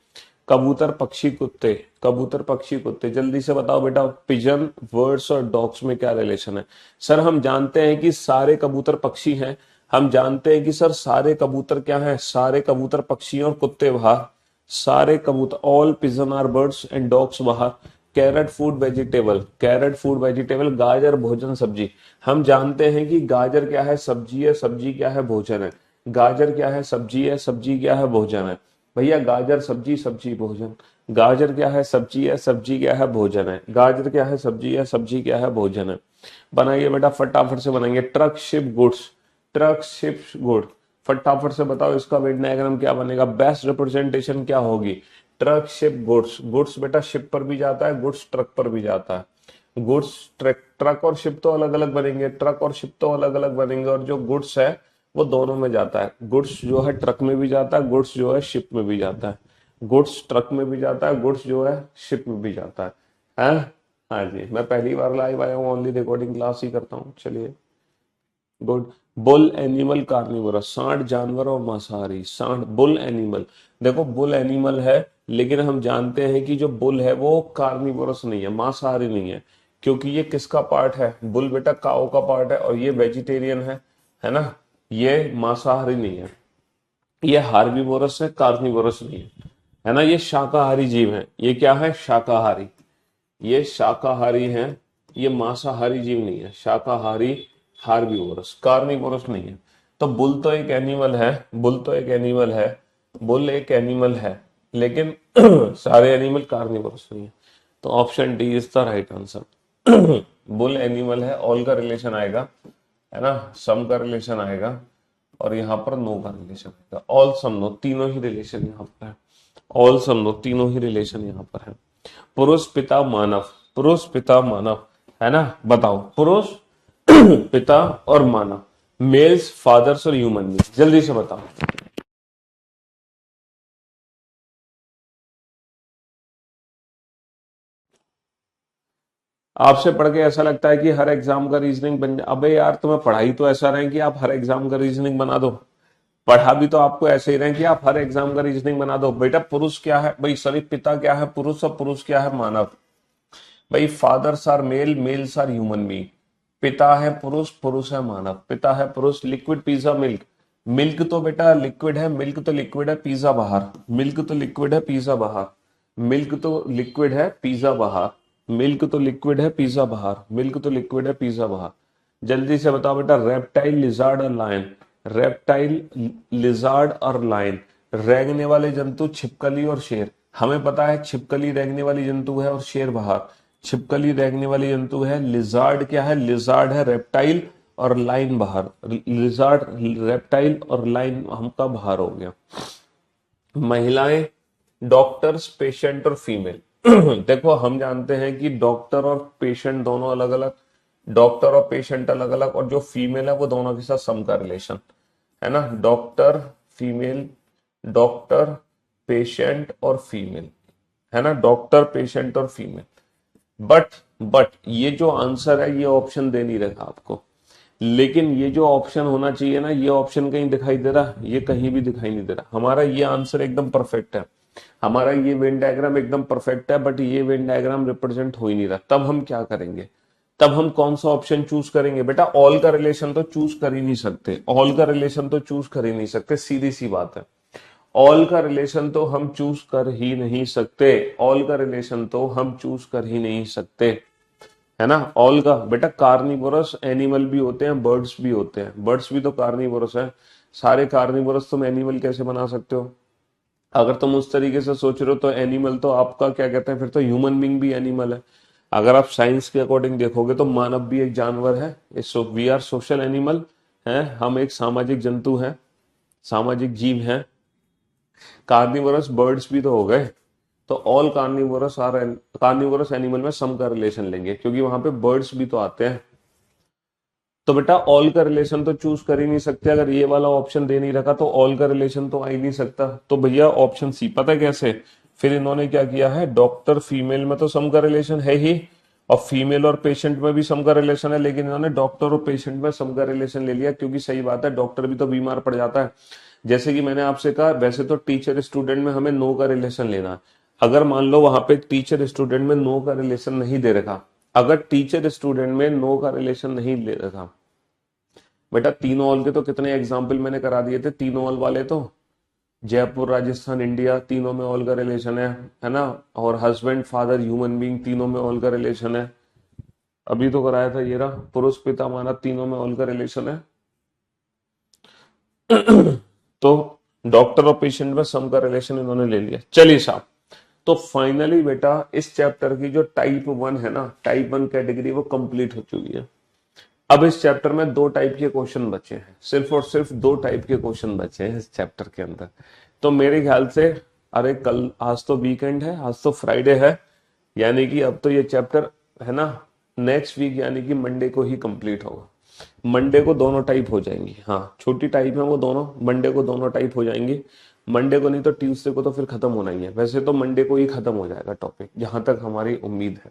कबूतर पक्षी कुत्ते, कबूतर पक्षी कुत्ते, जल्दी से बताओ बेटा, पिजन, बर्ड्स और डॉग्स में क्या रिलेशन है? सर हम जानते हैं कि सारे कबूतर पक्षी हैं, हम जानते हैं कि सर सारे कबूतर क्या हैं? सारे कबूतर पक्षी और कुत्ते बाहर, सारे कबूतर, all pigeon are birds and dogs बाहर। Carrot food vegetable, carrot food vegetable, गाजर भोजन सब्जी, हम जानते हैं कि गाजर क्या है? सब्जी है, सब्जी क्या है? भोजन है। गाजर क्या है? सब्जी है, सब्जी क्या है? भोजन है। भैया गाजर सब्जी, सब्जी भोजन, गाजर क्या है? सब्जी है, सब्जी क्या है? भोजन है। गाजर क्या है? सब्जी है, सब्जी क्या है? भोजन है। बनाइए बेटा, फटाफट से बनाइए। Truck ship goods, truck ship good, फटाफट से बताओ इसका वेन डायग्राम क्या बनेगा? बेस्ट रिप्रेजेंटेशन क्या होगी? ट्रक शिप गुड्स, गुड्स बेटा शिप पर भी जाता है, गुड्स ट्रक पर भी जाता है। गुड्स ट्रक, ट्रक और शिप तो अलग अलग बनेंगे, ट्रक और शिप तो अलग अलग बनेंगे, और जो गुड्स है वो दोनों में जाता है। गुड्स जो है ट्रक में भी जाता है, गुड्स जो है शिप में भी जाता है। गुड्स ट्रक में भी जाता है, गुड्स जो है शिप में भी जाता है। हाँ जी, मैं पहली बार लाइव आया हूँ, ओनली रिकॉर्डिंग क्लास ही करता हूँ। चलिए, गुड। बुल एनिमल कार्निवोरस, सांड जानवर और मांसाहारी, सांड बुल एनिमल। देखो बुल एनिमल है, लेकिन हम जानते हैं कि जो बुल है वो कार्निवोरस नहीं है, मांसाहारी नहीं है, क्योंकि ये किसका पार्ट है? बुल बेटा काओ का पार्ट है, और ये वेजिटेरियन है ना? ये मांसाहारी नहीं है, ये हार्बिवोरस है, कार्निवोरस नहीं है ना? ये शाकाहारी जीव है, ये क्या है? शाकाहारी, ये शाकाहारी हैं, ये मांसाहारी जीव नहीं है, शाकाहारी, हार्बिवोरस, कार्निवोरस नहीं है। तो बुल तो एक एनिमल है, बुल तो एक एनिमल है, बुल एक एनिमल है, लेकिन सारे एनिमल कार्निवोरस नहीं है। तो option D is the right answer. Bull animal है, ऑल का रिलेशन आएगा, है ना? सम का रिलेशन आएगा, और यहाँ पर नो का रिलेशन आएगा। ऑल सम नो, तीनों ही रिलेशन यहाँ पर है। ऑल सम लो, तीनों ही रिलेशन यहाँ पर है। पुरुष पिता मानव, पुरुष पिता मानव, है ना, बताओ पुरुष पिता और मानव, मेल्स फादर्स और ह्यूमन बींग, जल्दी से बताओ। आपसे पढ़ के ऐसा लगता है कि हर एग्जाम का रीजनिंग बन जाए। अबे यार, तुम्हें पढ़ाई तो ऐसा रहे कि आप हर एग्जाम का रीजनिंग बना दो। पढ़ा भी तो आपको ऐसे ही रहे कि आप हर एग्जाम का रीजनिंग बना दो। बेटा पुरुष क्या है भाई, सॉरी पिता क्या है पुरुष, और पुरुष क्या है मानव। भाई fathers are male, males are human being. पिता है पुरुष, पुरुष है मानव। पिता है पुरुष, लिक्विड पिज्जा मिल्क, मिल्क तो बेटा लिक्विड है, मिल्क तो लिक्विड है, पिज्जा बाहर, मिल्क तो लिक्विड है, पिज्जा बाहर, मिल्क तो लिक्विड है, पिज्जा बाहर, मिल्क तो लिक्विड है, पिज्जा बाहर, मिल्क तो लिक्विड है, पिज्जा बाहर। जल्दी से बताओ बेटा, रेप्टाइल, लिजार्ड और लायन, रेप्टाइल, लिजार्ड और लायन, रेंगने वाले जंतु छिपकली और शेर। हमें पता है छिपकली रेंगने वाली जंतु है और शेर बाहर। छिपकली रेंगने वाली जंतु है, लिजार्ड क्या है, लिजार्ड है, रेप्टाइल और लाइन बाहर, लिजार्ड रेप्टाइल और लाइन हमका बाहर हो गया। महिलाएं, डॉक्टर्स, पेशेंट और फीमेल। देखो हम जानते हैं कि डॉक्टर और पेशेंट दोनों अलग अलग, डॉक्टर और पेशेंट अलग अलग, और जो फीमेल है वो दोनों के साथ सम का रिलेशन है ना, डॉक्टर फीमेल, डॉक्टर पेशेंट और फीमेल, है ना, डॉक्टर पेशेंट और फीमेल। बट ये जो आंसर है ये ऑप्शन दे नहीं रखा आपको, लेकिन ये जो ऑप्शन होना चाहिए ना, ये ऑप्शन कहीं दिखाई दे रहा, ये कहीं भी दिखाई नहीं दे रहा। हमारा ये आंसर एकदम परफेक्ट है, हमारा ये वेन डायग्राम एकदम परफेक्ट है, बट ये वेन डायग्राम रिप्रेजेंट हो ही नहीं रहा। तब हम क्या करेंगे, तब हम कौन सा ऑप्शन चूज करेंगे। बेटा ऑल का रिलेशन तो चूज कर ही नहीं सकते, ऑल का रिलेशन तो चूज कर ही नहीं सकते, सीधी सी बात है। ऑल का रिलेशन तो हम चूज कर ही नहीं सकते, ऑल का रिलेशन तो हम चूज कर ही नहीं सकते, है ना। ऑल का बेटा, कार्निवोरस एनिमल भी होते हैं, बर्ड्स भी होते हैं, बर्ड्स भी तो कार्निवोरस है। सारे कार्निवोरस तुम एनिमल कैसे बना सकते हो। अगर तुम उस तरीके से सोच रहे हो तो एनिमल तो आपका क्या कहते हैं, फिर तो ह्यूमन बींग भी एनिमल है। अगर आप साइंस के अकॉर्डिंग देखोगे तो मानव भी एक जानवर है, वी आर सोशल एनिमल है, हम एक सामाजिक जंतु हैं, सामाजिक जीव हैं। कार्निवोरस बर्ड्स भी तो हो गए, तो all carnivorous are, carnivorous animal में सम का रिलेशन लेंगे क्योंकि वहां पे बर्ड्स भी तो आते हैं। तो बेटा ऑल का रिलेशन तो चूज कर ही नहीं सकते, अगर ये वाला ऑप्शन दे नहीं रखा तो ऑल का रिलेशन तो आ ही नहीं सकता। तो भैया ऑप्शन सी, पता है कैसे, फिर इन्होंने क्या किया है, डॉक्टर फीमेल में तो सम का रिलेशन है ही, और फीमेल और पेशेंट में भी सम का रिलेशन है, लेकिन इन्होंने डॉक्टर और पेशेंट में सम का रिलेशन ले लिया क्योंकि सही बात है, डॉक्टर भी तो बीमार पड़ जाता है। जैसे कि मैंने आपसे कहा, वैसे तो टीचर स्टूडेंट में हमें नो का रिलेशन लेना है। अगर मान लो वहां पे टीचर स्टूडेंट में नो का रिलेशन नहीं दे रखा, अगर टीचर स्टूडेंट में नो का रिलेशन नहीं ले रखा, बेटा तीनों ऑल के तो कितने एग्जाम्पल मैंने करा दिए थे, तीनों ऑल वाले तो, जयपुर राजस्थान इंडिया, तीनों में ऑल का रिलेशन है ना, और हस्बैंड फादर ह्यूमन बीइंग, तीनों में ऑल का रिलेशन है। अभी तो कराया था ये रहा, पुरुष पिता मानव, तीनों में ऑल का रिलेशन है। तो डॉक्टर और पेशेंट में सम का रिलेशन इन्होंने ले लिया। चलिए साहब, तो फाइनली बेटा इस चैप्टर की जो टाइप 1 है ना, टाइप 1 कैटेगरी वो कंप्लीट हो चुकी है। अब इस चैप्टर में दो टाइप के क्वेश्चन बचे हैं, सिर्फ और सिर्फ दो टाइप के क्वेश्चन बचे हैं इस चैप्टर के अंदर। तो मेरे ख्याल से, अरे कल, आज तो वीकेंड है, आज तो फ्राइडे है, यानी कि अब तो ये चैप्टर है ना, नेक्स्ट वीक यानी कि मंडे को ही कंप्लीट होगा। मंडे को दोनों टाइप हो जाएंगी, हाँ छोटी टाइप है वो दोनों, मंडे को दोनों टाइप हो जाएंगी। मंडे को नहीं तो ट्यूसडे को तो फिर खत्म होना ही है, वैसे तो मंडे को ही खत्म हो जाएगा टॉपिक, जहां तक हमारी उम्मीद है।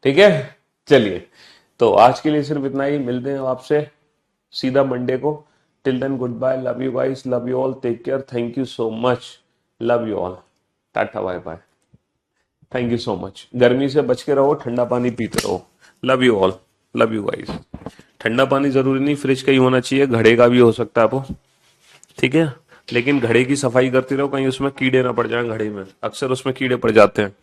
ठीक है, चलिए, तो आज के लिए सिर्फ इतना ही, मिलते हैं आपसे सीधा मंडे को। Till then good bye, love you guys, love you all, take care, thank you so much, love you all, tata bye bye, thank you so much. गर्मी से बच के रहो, ठंडा पानी पीते रहो, love you all, love you guys. ठंडा पानी जरूरी नहीं फ्रिज का ही होना चाहिए, घड़े का भी हो सकता है वो, ठीक है, लेकिन घड़े की सफाई करते रहो, कहीं उसमें कीड़े ना पड़ जाए, घड़े में अक्सर उसमें कीड़े पड़ जाते हैं।